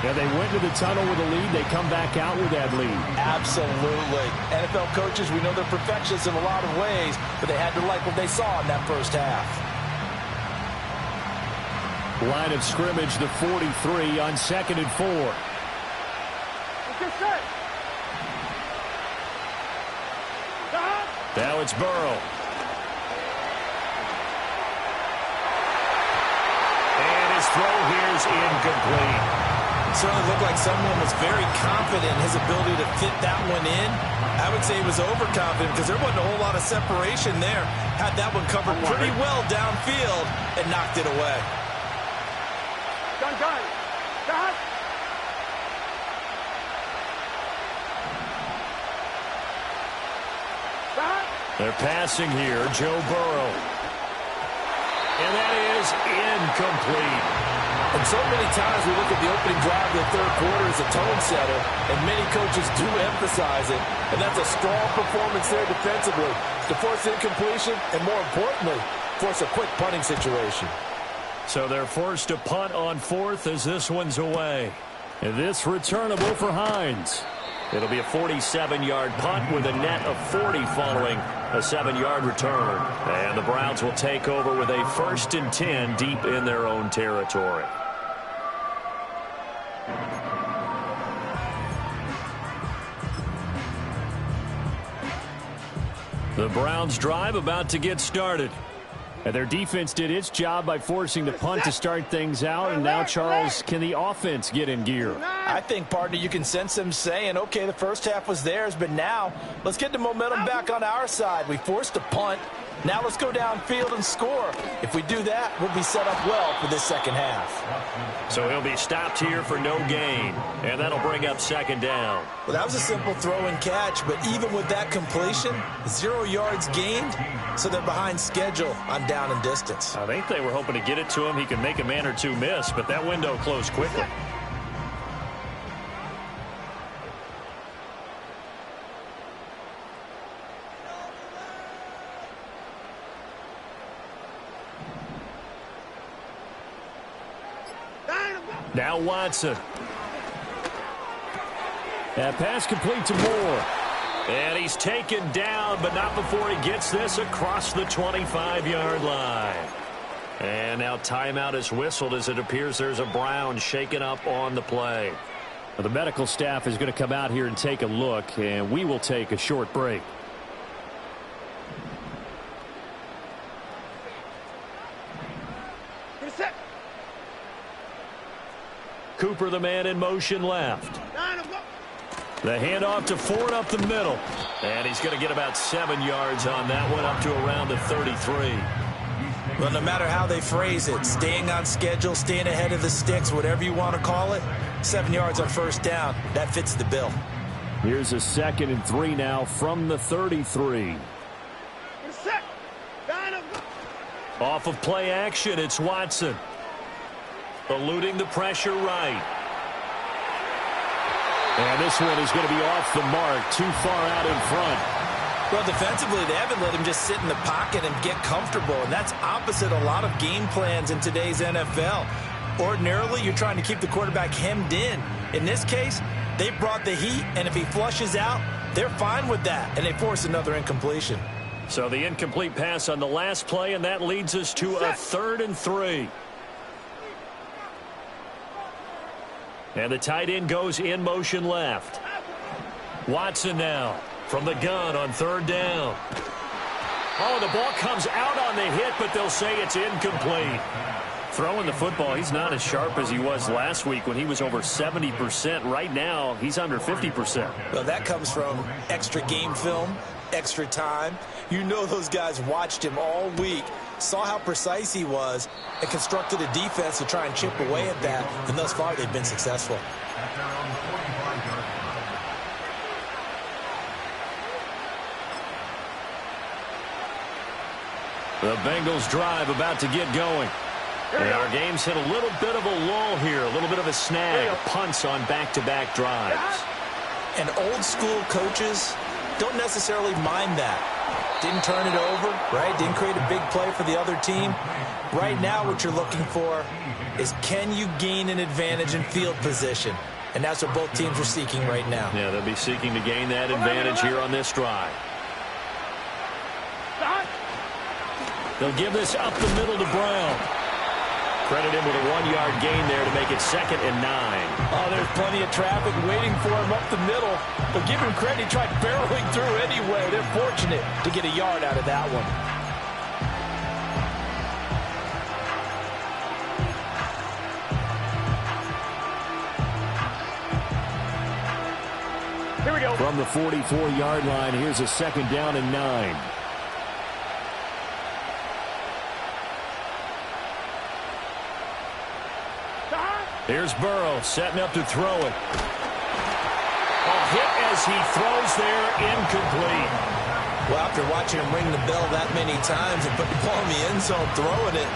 yeah, they went to the tunnel with a lead. They come back out with that lead. Absolutely. NFL coaches, we know they're perfectionists in a lot of ways, but they had to like what they saw in that first half. Line of scrimmage, the 43 on 2nd and 4. Now it's Burrow. And his throw here is incomplete. It certainly looked like someone was very confident in his ability to fit that one in. I would say he was overconfident because there wasn't a whole lot of separation there. Had that one covered pretty well downfield and knocked it away. Done. They're passing here, Joe Burrow. And that is incomplete. And so many times we look at the opening drive of the third quarter as a tone setter, and many coaches do emphasize it. And that's a strong performance there defensively to force incompletion and, more importantly, force a quick punting situation. So they're forced to punt on 4th as this one's away. And this returnable for Hines. It'll be a 47-yard punt with a net of 40 following a 7-yard return. And the Browns will take over with a 1st and 10 deep in their own territory. The Browns drive about to get started. And their defense did its job by forcing the punt to start things out. And now, Charles, can the offense get in gear? I think, partner, you can sense them saying, okay, the first half was theirs, but now let's get the momentum back on our side. We forced a punt. Now let's go downfield and score. If we do that, we'll be set up well for this second half. So he'll be stopped here for no gain. And that'll bring up 2nd down. Well, that was a simple throw and catch, but even with that completion, 0 yards gained, so they're behind schedule on down and distance. I think they were hoping to get it to him. He could make a man or two miss, but that window closed quickly. Now Watson. That pass complete to Moore. And he's taken down, but not before he gets this across the 25-yard line. And now timeout is whistled as it appears there's a Brown shaken up on the play. The medical staff is going to come out here and take a look, and we will take a short break. Cooper, the man in motion left. The handoff to Ford up the middle. And he's going to get about 7 yards on that one, up to around the 33. Well, no matter how they phrase it, staying on schedule, staying ahead of the sticks, whatever you want to call it, 7 yards on first down, that fits the bill. Here's a 2nd and 3 now from the 33. Set. Off of play action, it's Watson. eluding the pressure right. And this one is going to be off the mark, too far out in front. Well, defensively, they haven't let him just sit in the pocket and get comfortable, and that's opposite a lot of game plans in today's NFL. Ordinarily, you're trying to keep the quarterback hemmed in. In this case, they brought the heat, and if he flushes out, they're fine with that, and they force another incompletion. So the incomplete pass on the last play, and that leads us to a 3rd and 3. And the tight end goes in motion left. Watson now from the gun on 3rd down. Oh, the ball comes out on the hit, but they'll say it's incomplete. Throwing the football, he's not as sharp as he was last week when he was over 70%. Right now, he's under 50%. Well, that comes from extra game film, extra time. You know those guys watched him all week, saw how precise he was, and constructed a defense to try and chip away at that. And thus far, they've been successful. The Bengals drive about to get going. And our game's hit a little bit of a lull here, a little bit of a snag, punts on back-to-back drives. And old-school coaches don't necessarily mind that. Didn't turn it over, right? Didn't create a big play for the other team. Right now, what you're looking for is, can you gain an advantage in field position? And that's what both teams are seeking right now. Yeah, they'll be seeking to gain that advantage here on this drive. They'll give this up the middle to Brown. Credit him with a 1-yard gain there to make it 2nd and 9. Oh, there's plenty of traffic waiting for him up the middle. But give him credit, he tried barreling through anyway. They're fortunate to get a yard out of that one. Here we go. From the 44-yard line, here's a 2nd down and 9. Here's Burrow setting up to throw it. A hit as he throws there, incomplete. Well, after watching him ring the bell that many times and put the ball in the end zone throwing it,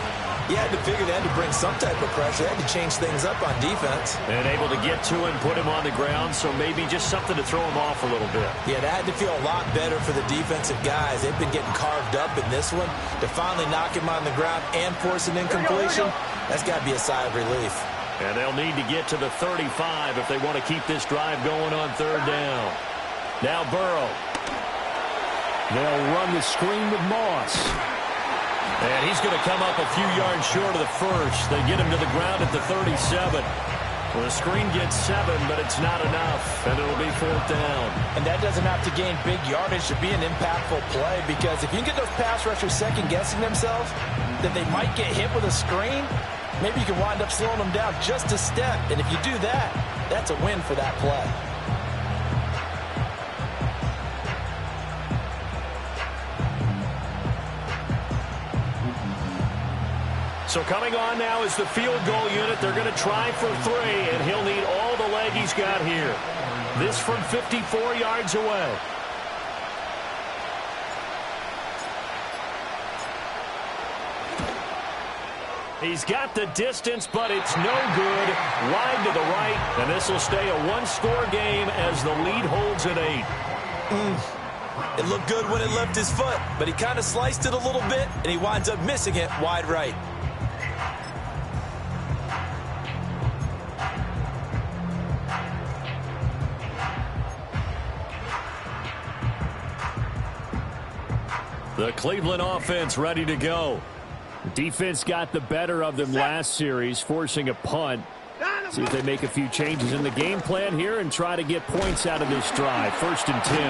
you had to figure they had to bring some type of pressure. They had to change things up on defense. And able to get to him, put him on the ground, so maybe just something to throw him off a little bit. Yeah, that had to feel a lot better for the defensive guys. They've been getting carved up in this one. To finally knock him on the ground and force an incompletion, that's got to be a sigh of relief. And they'll need to get to the 35 if they want to keep this drive going on 3rd down. Now Burrow. They'll run the screen with Moss. And he's going to come up a few yards short of the first. They get him to the ground at the 37. Well, the screen gets 7, but it's not enough, and it'll be 4th down. And that doesn't have to gain big yardage to be an impactful play, because if you can get those pass rushers second-guessing themselves that they might get hit with a screen, maybe you can wind up slowing them down just a step. And if you do that, that's a win for that play. So coming on now is the field goal unit. They're going to try for 3, and he'll need all the leg he's got here. This from 54 yards away. He's got the distance, but it's no good. Wide to the right, and this will stay a one-score game as the lead holds at 8. It looked good when it left his foot, but he kind of sliced it a little bit, and he winds up missing it wide right. The Cleveland offense ready to go. Defense got the better of them last series, forcing a punt. See if they make a few changes in the game plan here and try to get points out of this drive. 1st and 10.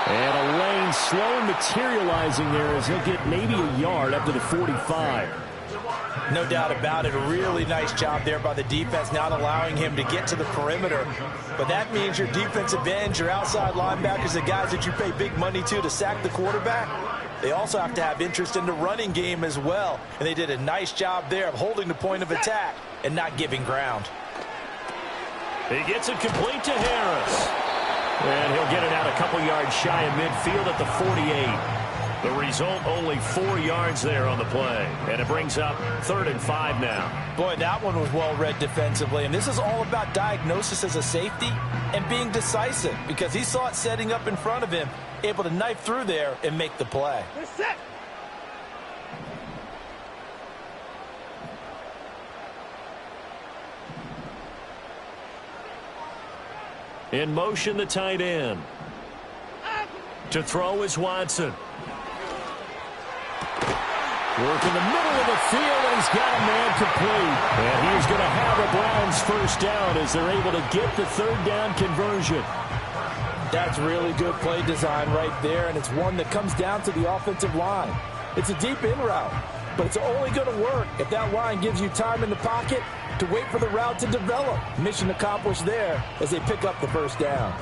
And a lane slow materializing there as he'll get maybe a yard up to the 45. No doubt about it. A really nice job there by the defense, not allowing him to get to the perimeter. But that means your defensive ends, your outside linebackers, the guys that you pay big money to sack the quarterback, they also have to have interest in the running game as well. And they did a nice job there of holding the point of attack and not giving ground. He gets it complete to Harris. And he'll get it out a couple yards shy of midfield at the 48. The result, only 4 yards there on the play. And it brings up 3rd and 5 now. Boy, that one was well read defensively. And this is all about diagnosis as a safety and being decisive, because he saw it setting up in front of him, able to knife through there and make the play. In motion, the tight end. To throw is Watson. Work in the middle of the field, and he's got a man complete. And he's going to have a Browns first down as they're able to get the 3rd down conversion. That's really good play design right there, and it's one that comes down to the offensive line. It's a deep in route, but it's only going to work if that line gives you time in the pocket to wait for the route to develop. Mission accomplished there as they pick up the first down.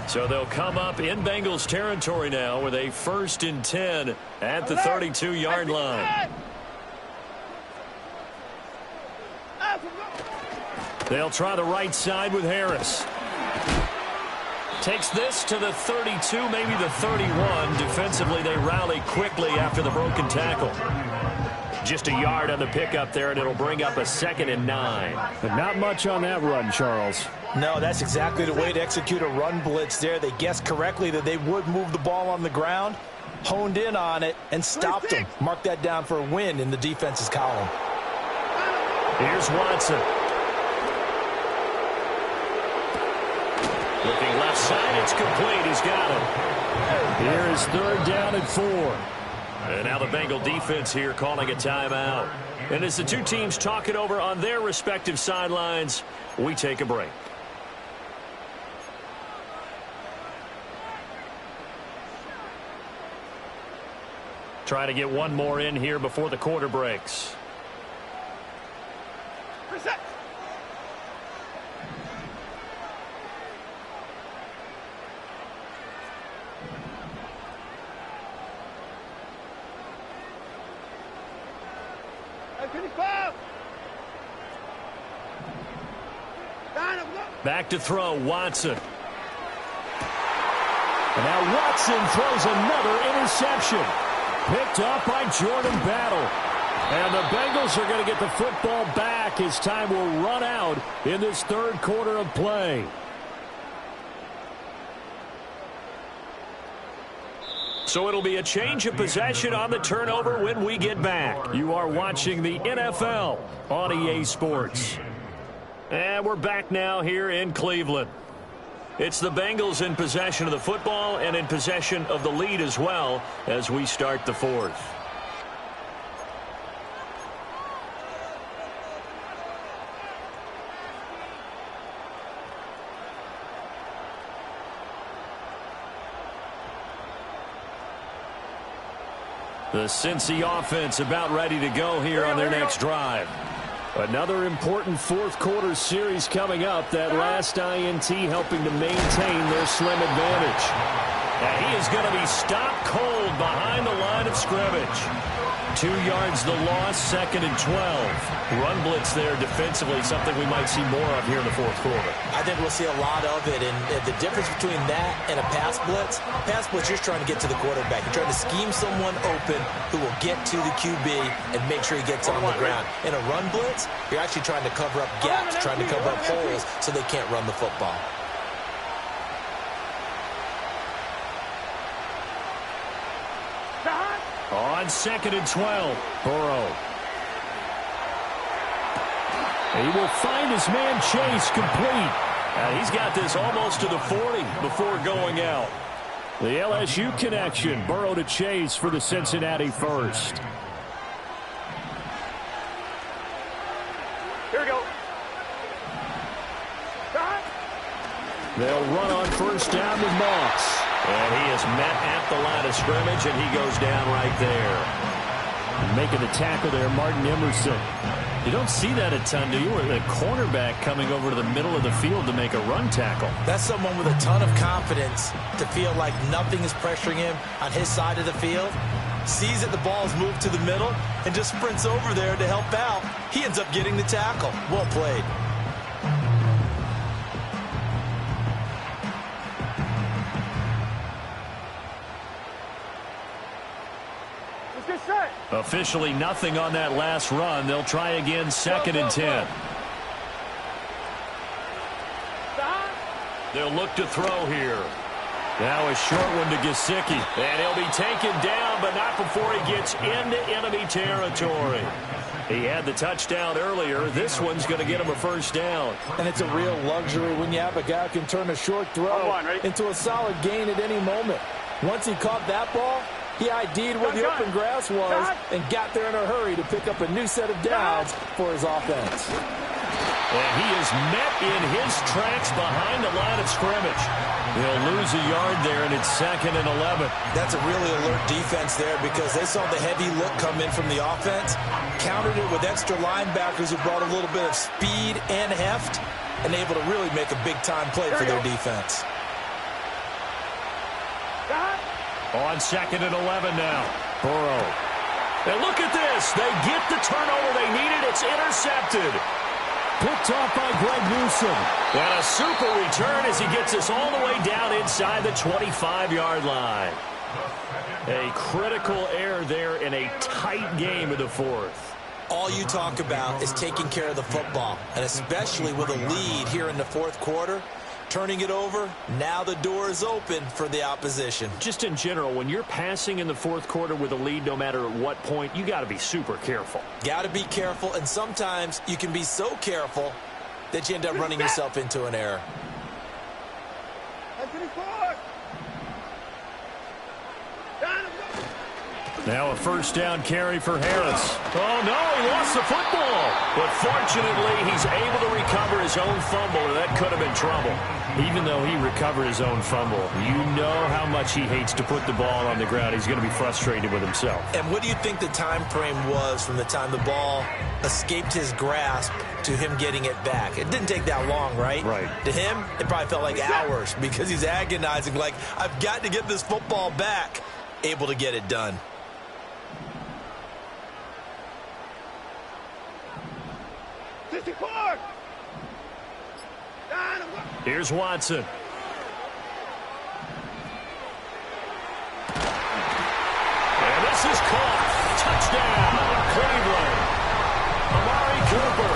So they'll come up in Bengals territory now with a 1st and 10 at the 32-yard line. They'll try the right side with Harris. Takes this to the 32, maybe the 31. Defensively, they rally quickly after the broken tackle. Just a yard on the pickup there, and it'll bring up a 2nd and 9. But not much on that run, Charles. No, that's exactly the way to execute a run blitz there. They guessed correctly that they would move the ball on the ground, honed in on it, and stopped them. Mark that down for a win in the defense's column. Here's Watson. Looking left side, it's complete. He's got it. Here is 3rd down and 4. And now the Bengal defense here calling a timeout. And as the two teams talk it over on their respective sidelines, we take a break. Try to get one more in here before the quarter breaks. Reset. Back to throw, Watson. And now Watson throws another interception. Picked up by Jordan Battle. And the Bengals are going to get the football back as time will run out in this 3rd quarter of play. So it'll be a change of possession on the turnover when we get back. You are watching the NFL on EA Sports. And we're back now here in Cleveland. It's the Bengals in possession of the football and in possession of the lead as well as we start the 4th. The Cincy offense about ready to go here on their next drive. Another important 4th quarter series coming up. That last INT helping to maintain their slim advantage. And he is going to be stopped cold behind the line of scrimmage. 2 yards the loss, 2nd and 12. Run blitz there defensively, something we might see more of here in the 4th quarter. I think we'll see a lot of it, and the difference between that and a pass blitz, you're trying to get to the quarterback. You're trying to scheme someone open who will get to the QB and make sure he gets on the ground. In a run blitz, you're actually trying to cover up gaps, trying to cover up holes so they can't run the football. On 2nd and 12, Burrow. He will find his man Chase complete. And he's got this almost to the 40 before going out. The LSU connection, Burrow to Chase for the Cincinnati first. Here we go. They'll run on 1st down with Moss. And he is met at the line of scrimmage, and he goes down right there. And making the tackle there, Martin Emerson. You don't see that a ton, do you? Or the cornerback coming over to the middle of the field to make a run tackle. That's someone with a ton of confidence to feel like nothing is pressuring him on his side of the field. Sees that the ball's moved to the middle and just sprints over there to help out. He ends up getting the tackle. Well played. Let's get set. Officially nothing on that last run. They'll try again, 2nd and 10. They'll look to throw here. Now a short one to Gesicki. And he'll be taken down, but not before he gets into enemy territory. He had the touchdown earlier. This one's going to get him a first down. And it's a real luxury when you have a guy who can turn a short throw into a solid gain at any moment. Once he caught that ball, he ID'd where the open grass was and got there in a hurry to pick up a new set of downs for his offense. And he is met in his tracks behind the line of scrimmage. He'll lose a yard there, and it's 2nd and 11. That's a really alert defense there because they saw the heavy look come in from the offense, countered it with extra linebackers who brought a little bit of speed and heft, and able to really make a big-time play for their defense. On 2nd and 11 now. Burrow. And look at this. They get the turnover they needed. It's intercepted. Picked off by Greg Newsome. And a super return as he gets us all the way down inside the 25-yard line. A critical error there in a tight game of the fourth. All you talk about is taking care of the football, and especially with a lead here in the fourth quarter, turning it over, now the door is open for the opposition. Just in general, when you're passing in the fourth quarter with a lead, no matter at what point, you got to be super careful. Got to be careful, and sometimes you can be so careful that you end up running yourself into an error. Now a first down carry for Harris. Oh, no, he lost the football. But fortunately, he's able to recover his own fumble, or that could have been trouble. Even though he recovered his own fumble, you know how much he hates to put the ball on the ground. He's going to be frustrated with himself. And what do you think the time frame was from the time the ball escaped his grasp to him getting it back? It didn't take that long, right? Right. To him, it probably felt like hours because he's agonizing, like, I've got to get this football back. Able to get it done. Here's Watson. And this is caught. Touchdown, Cleveland. Amari Cooper,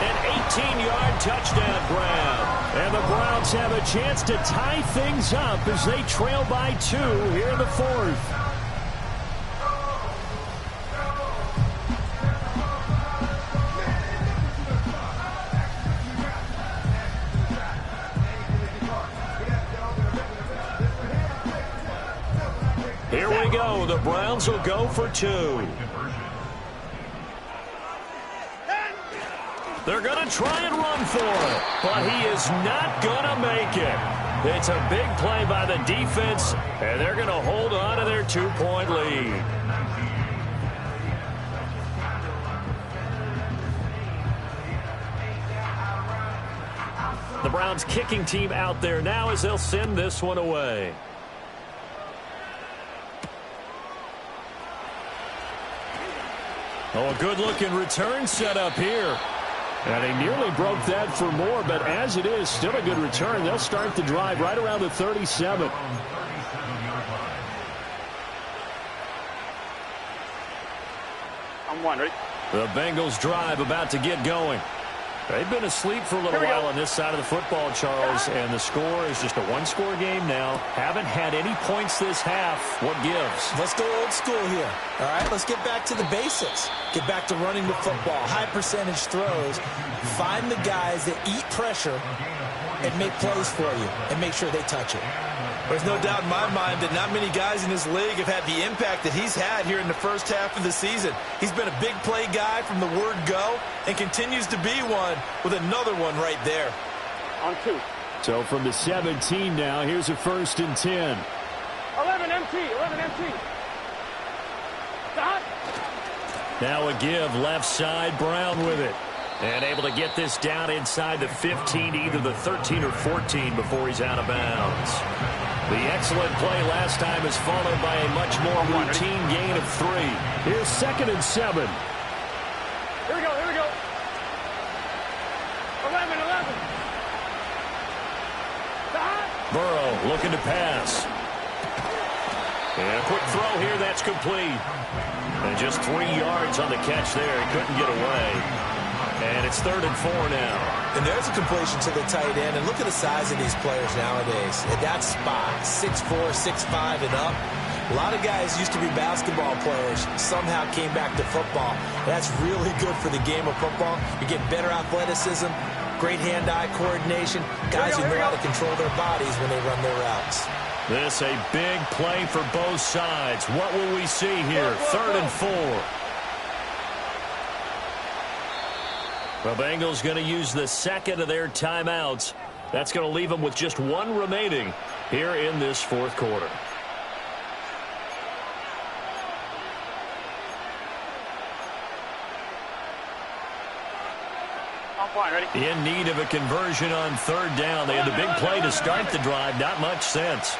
an 18-yard touchdown grab. And the Browns have a chance to tie things up as they trail by 2 here in the fourth. Here we go. The Browns will go for 2. They're going to try and run for it, but he is not going to make it. It's a big play by the defense, and they're going to hold on to their 2-point lead. The Browns kicking team out there now as they'll send this one away. Oh, a good-looking return set up here. And he nearly broke that for more, but as it is, still a good return. They'll start the drive right around the 37. I'm one, ready? The Bengals drive about to get going. They've been asleep for a little while on this side of the football, Charles, and the score is just a one-score game now. Haven't had any points this half. What gives? Let's go old school here. All right, let's get back to the basics. Get back to running the football, high-percentage throws. Find the guys that eat pressure and make plays for you and make sure they touch it. There's no doubt in my mind that not many guys in this league have had the impact that he's had here in the first half of the season. He's been a big play guy from the word go and continues to be one with another one right there. On 2. So from the 17 now, here's a 1st and 10. 11 MT. Stop. Now a give left side, Brown with it. And able to get this down inside the 15, either the 13 or 14 before he's out of bounds. The excellent play last time is followed by a much more routine gain of 3. Here's 2nd and 7. Here we go. 11. Stop. Burrow looking to pass. And a quick throw here, that's complete. And just 3 yards on the catch there. He couldn't get away. And it's 3rd and 4 now. And there's a completion to the tight end. And look at the size of these players nowadays. At that spot, 6'4", 6'5", and up. A lot of guys used to be basketball players, somehow came back to football. That's really good for the game of football. You're getting better athleticism, great hand-eye coordination, guys who know how to control their bodies when they run their routes. This a big play for both sides. What will we see here? 3rd and 4. The Bengals going to use the second of their timeouts. That's going to leave them with just 1 remaining here in this 4th quarter. In need of a conversion on 3rd down. They had the big play to start the drive. Not much sense.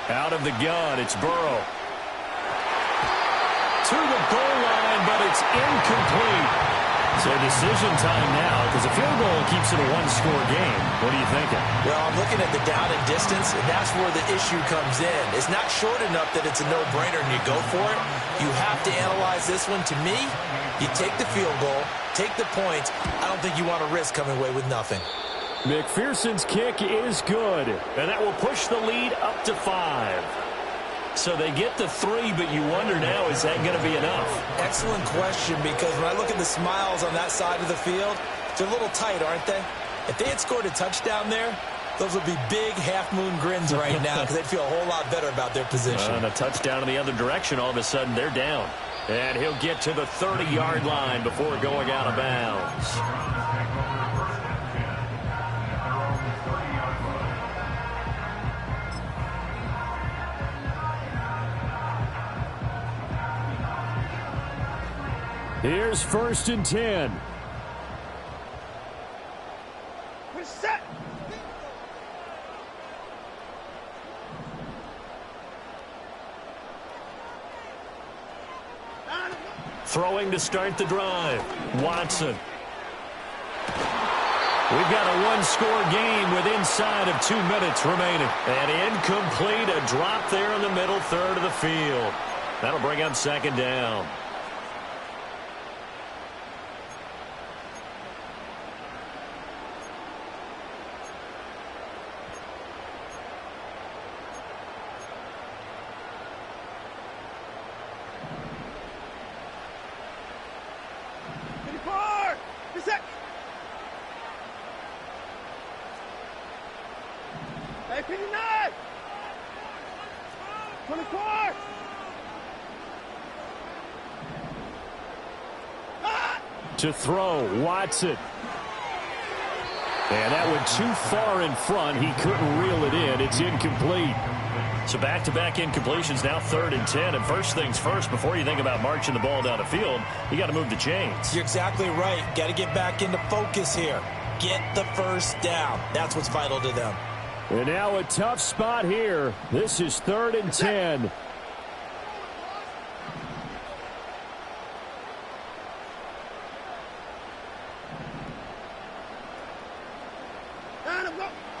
Out of the gun, it's Burrow. To the goal line, but it's incomplete. So decision time now, because a field goal keeps it a 1-score game. What are you thinking? Well, I'm looking at the down and distance, and that's where the issue comes in. It's not short enough that it's a no-brainer and you go for it. You have to analyze this one. To me, you take the field goal, take the points. I don't think you want to risk coming away with nothing. McPherson's kick is good, and that will push the lead up to 5. So they get the 3, but you wonder now, is that going to be enough? Excellent question, because when I look at the smiles on that side of the field, they're a little tight, aren't they? If they had scored a touchdown there, those would be big half-moon grins right now because they'd feel a whole lot better about their position. And a touchdown in the other direction, all of a sudden they're down. And he'll get to the 30-yard line before going out of bounds. Here's 1st and 10. We're set. Throwing to start the drive. Watson. We've got a 1-score game with inside of 2 minutes remaining. And incomplete, a drop there in the middle 3rd of the field. That'll bring up 2nd down. To throw, Watson. And that went too far in front. He couldn't reel it in. It's incomplete. So back-to-back incompletions, now 3rd and 10. And first things first, before you think about marching the ball down the field, you got to move the chains. You're exactly right. Got to get back into focus here. Get the first down. That's what's vital to them. And now a tough spot here. This is 3rd and 10.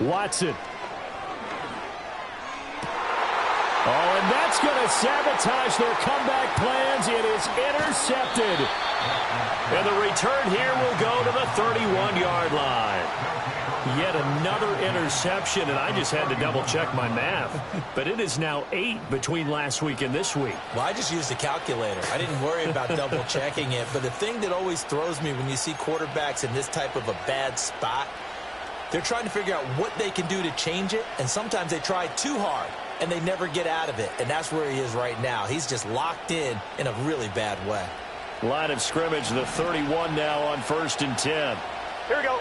Watson. Oh, and that's going to sabotage their comeback plans. It is intercepted. And the return here will go to the 31-yard line. Yet another interception, and I just had to double-check my math. But it is now 8 between last week and this week. Well, I just used a calculator. I didn't worry about double-checking it. But the thing that always throws me when you see quarterbacks in this type of a bad spot, they're trying to figure out what they can do to change it, and sometimes they try too hard, and they never get out of it. And that's where he is right now. He's just locked in a really bad way. Line of scrimmage, the 31 now on 1st and 10. Here we go.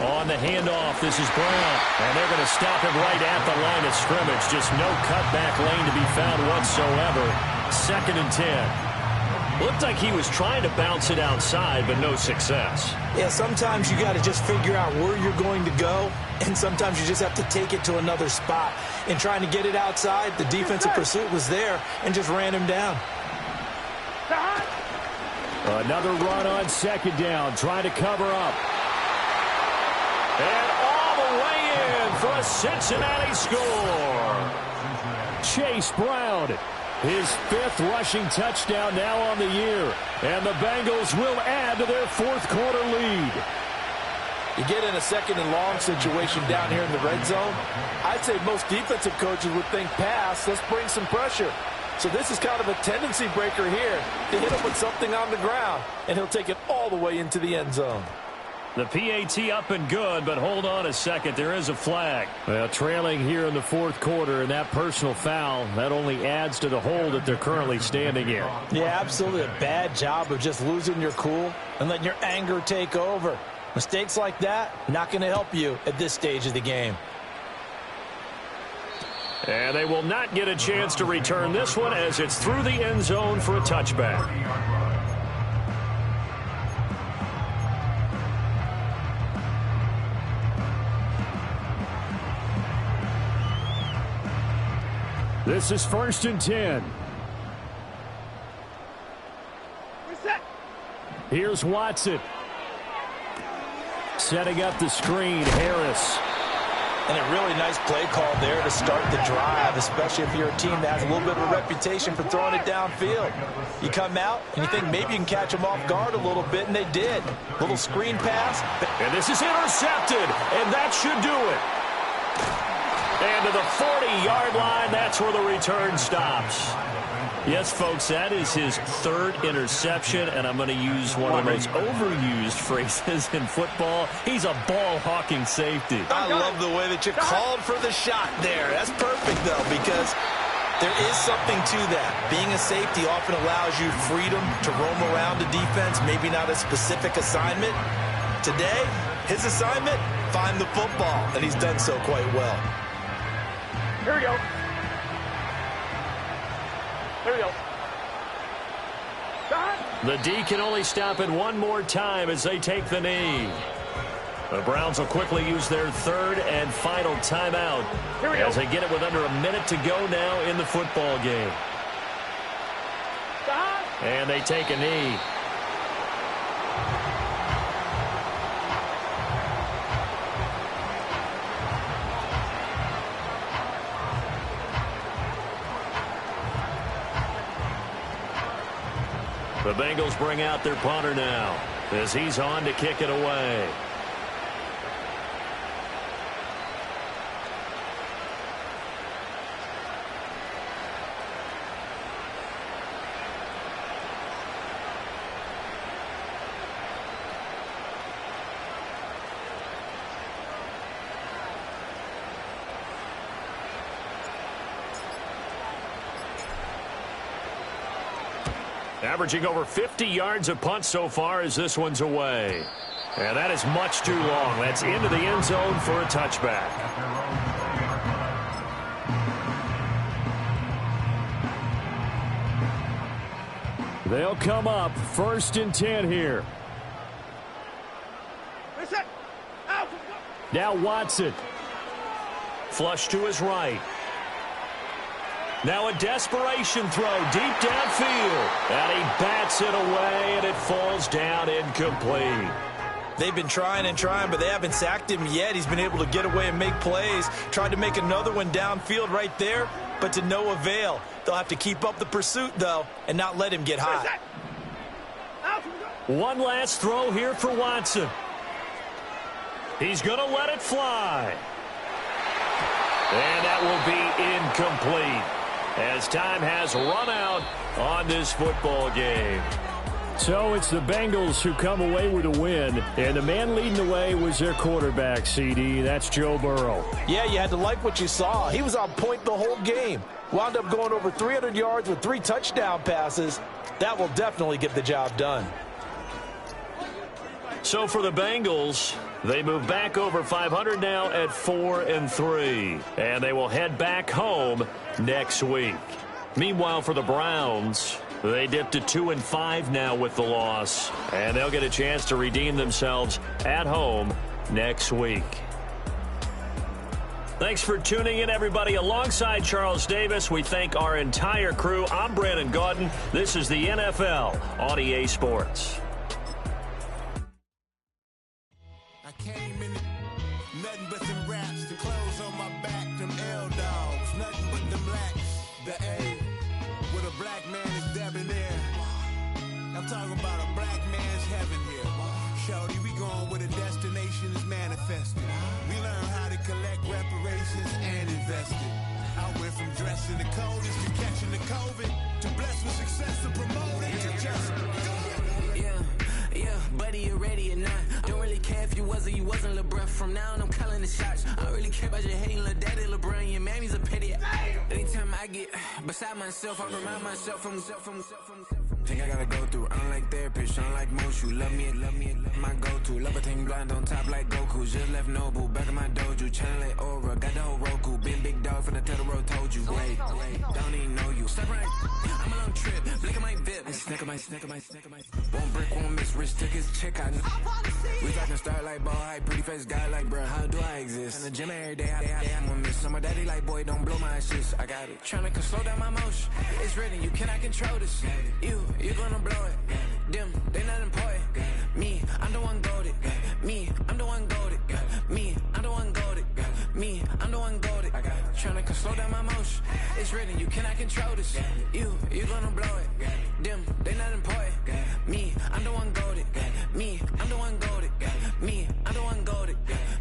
On the handoff, this is Brown. And they're going to stop him right at the line of scrimmage. Just no cutback lane to be found whatsoever. 2nd and 10. Looked like he was trying to bounce it outside, but no success. Yeah, sometimes you got to just figure out where you're going to go, and sometimes you just have to take it to another spot. In trying to get it outside, the defensive pursuit was there and just ran him down. Another run on second down, trying to cover up. And all the way in for a Cincinnati score. Chase Brown, his 5th rushing touchdown now on the year. And the Bengals will add to their 4th quarter lead. You get in a 2nd and long situation down here in the red zone, I'd say most defensive coaches would think pass, let's bring some pressure. So this is kind of a tendency breaker here to hit him with something on the ground, and he'll take it all the way into the end zone. The PAT up and good, but hold on a second. There is a flag. Well, trailing here in the 4th quarter, and that personal foul, that only adds to the hole that they're currently standing in. Yeah, absolutely a bad job of just losing your cool and letting your anger take over. Mistakes like that, not going to help you at this stage of the game. And they will not get a chance to return this one as it's through the end zone for a touchback. This is 1st and 10. Here's Watson. Setting up the screen, Harris. And a really nice play call there to start the drive, especially if you're a team that has a little bit of a reputation for throwing it downfield. You come out and you think maybe you can catch them off guard a little bit, and they did. Little screen pass. And this is intercepted, and that should do it. And to the 40-yard line, that's where the return stops. Yes, folks, that is his 3rd interception, and I'm going to use one of the most overused phrases in football. He's a ball-hawking safety. I love the way that you called for the shot there. That's perfect, though, because there is something to that. Being a safety often allows you freedom to roam around the defense, maybe not a specific assignment. Today, his assignment, find the football, and he's done so quite well. Here we go. There we go. The D can only stop it one more time as they take the knee. The Browns will quickly use their 3rd and final timeout as they get it with under a minute to go now in the football game. And they take a knee. The Bengals bring out their punter now as he's on to kick it away. Averaging over 50 yards a punt so far as this one's away. And that is much too long. That's into the end zone for a touchback. They'll come up 1st and 10 here. Now Watson. Flush to his right. Now a desperation throw deep downfield. And he bats it away, and it falls down incomplete. They've been trying and trying, but they haven't sacked him yet. He's been able to get away and make plays. Tried to make another one downfield right there, but to no avail. They'll have to keep up the pursuit, though, and not let him get hot. One last throw here for Watson. He's going to let it fly. And that will be incomplete, as time has run out on this football game. So it's the Bengals who come away with a win, and the man leading the way was their quarterback, CD. That's Joe Burrow. Yeah, you had to like what you saw. He was on point the whole game. Wound up going over 300 yards with 3 touchdown passes. That will definitely get the job done. So for the Bengals, they move back over 500 now at 4-3, and they will head back home next week. Meanwhile, for the Browns, they dipped to 2-5 now with the loss, and they'll get a chance to redeem themselves at home next week. Thanks for tuning in, everybody. Alongside Charles Davis, we thank our entire crew. I'm Brandon Gaudin. This is the NFL on EA Sports. I came in nothing but some raps, the clothes on my back, them L-dogs, nothing but them blacks, the A, with a black man is debonair. I'm talking about a black man's heaven here. Shorty, we going where the destination is manifested. We learn how to collect reparations and invest it. I went from dressing the coldest to catching the COVID, to blessed with success to promote it, to just Yeah, buddy, you ready or not? Don't really care if you was or you wasn't LeBron. From now on, I'm calling the shots. I don't really care about your hating little daddy LeBron. Your mammy's a pity. Anytime I get beside myself, I remind myself from think I gotta go through. I don't like therapists, I don't like most. You love me, my go-to. Levitating blind on top like Goku. Just left Noble, back in my dojo. Channel like Aura, got the whole Roku. Big dog from the Tether Road told you. Wait, don't even know you. Step right, I'm a long trip. Blick at my VIP. Snack at my. Won't break, won't miss. Rich took his check out. We talking start like ball hype. Pretty face guy like, bruh, how do I exist? In the gym every day, I'm gonna miss. I'm a daddy like, boy, don't blow my shit. I got it. Tryna slow down my motion. It's written, you cannot control this. You gonna blow it. Them, they not important. Me, I'm the one goated. Me, I'm the one goated. Me, I'm the one goated. Me, I'm the one goated. Tryna slow down my motion. It's written, you cannot control this. You gonna blow it. Them, they not important. Me, I'm the one goated. Me, I'm the one goated. Me, I'm the one goated.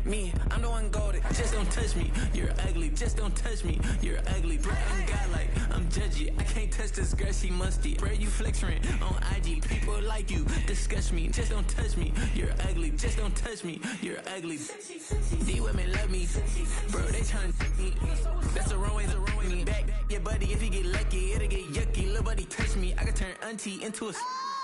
Me, I'm the one goated. Just don't touch me, you're ugly. Just don't touch me, you're ugly. Bro, I'm godlike, I'm judgy. I can't touch this girl, she musty. Bro, you flexing on IG. People like you disgust me. Just don't touch me, you're ugly. Just don't touch me, you're ugly. These women love me, bro, they tryna me. That's the wrong way, me back. Yeah, buddy, if you get lucky, it'll get yucky. Little buddy touch me, I can turn auntie into a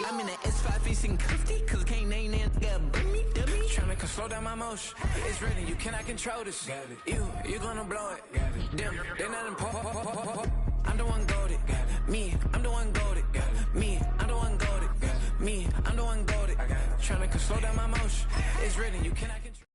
I'm in the S5 facing cuffy, cause I can't name that girl, burn me, dummy. Tryna slow down my motion. It's written, you cannot control this. You gonna blow it. Them, they not important. I'm the one goated. Me, I'm the one goated. Me, I'm the one goated. Me, I'm the one goated. Tryna slow down my motion. It's written, you cannot control.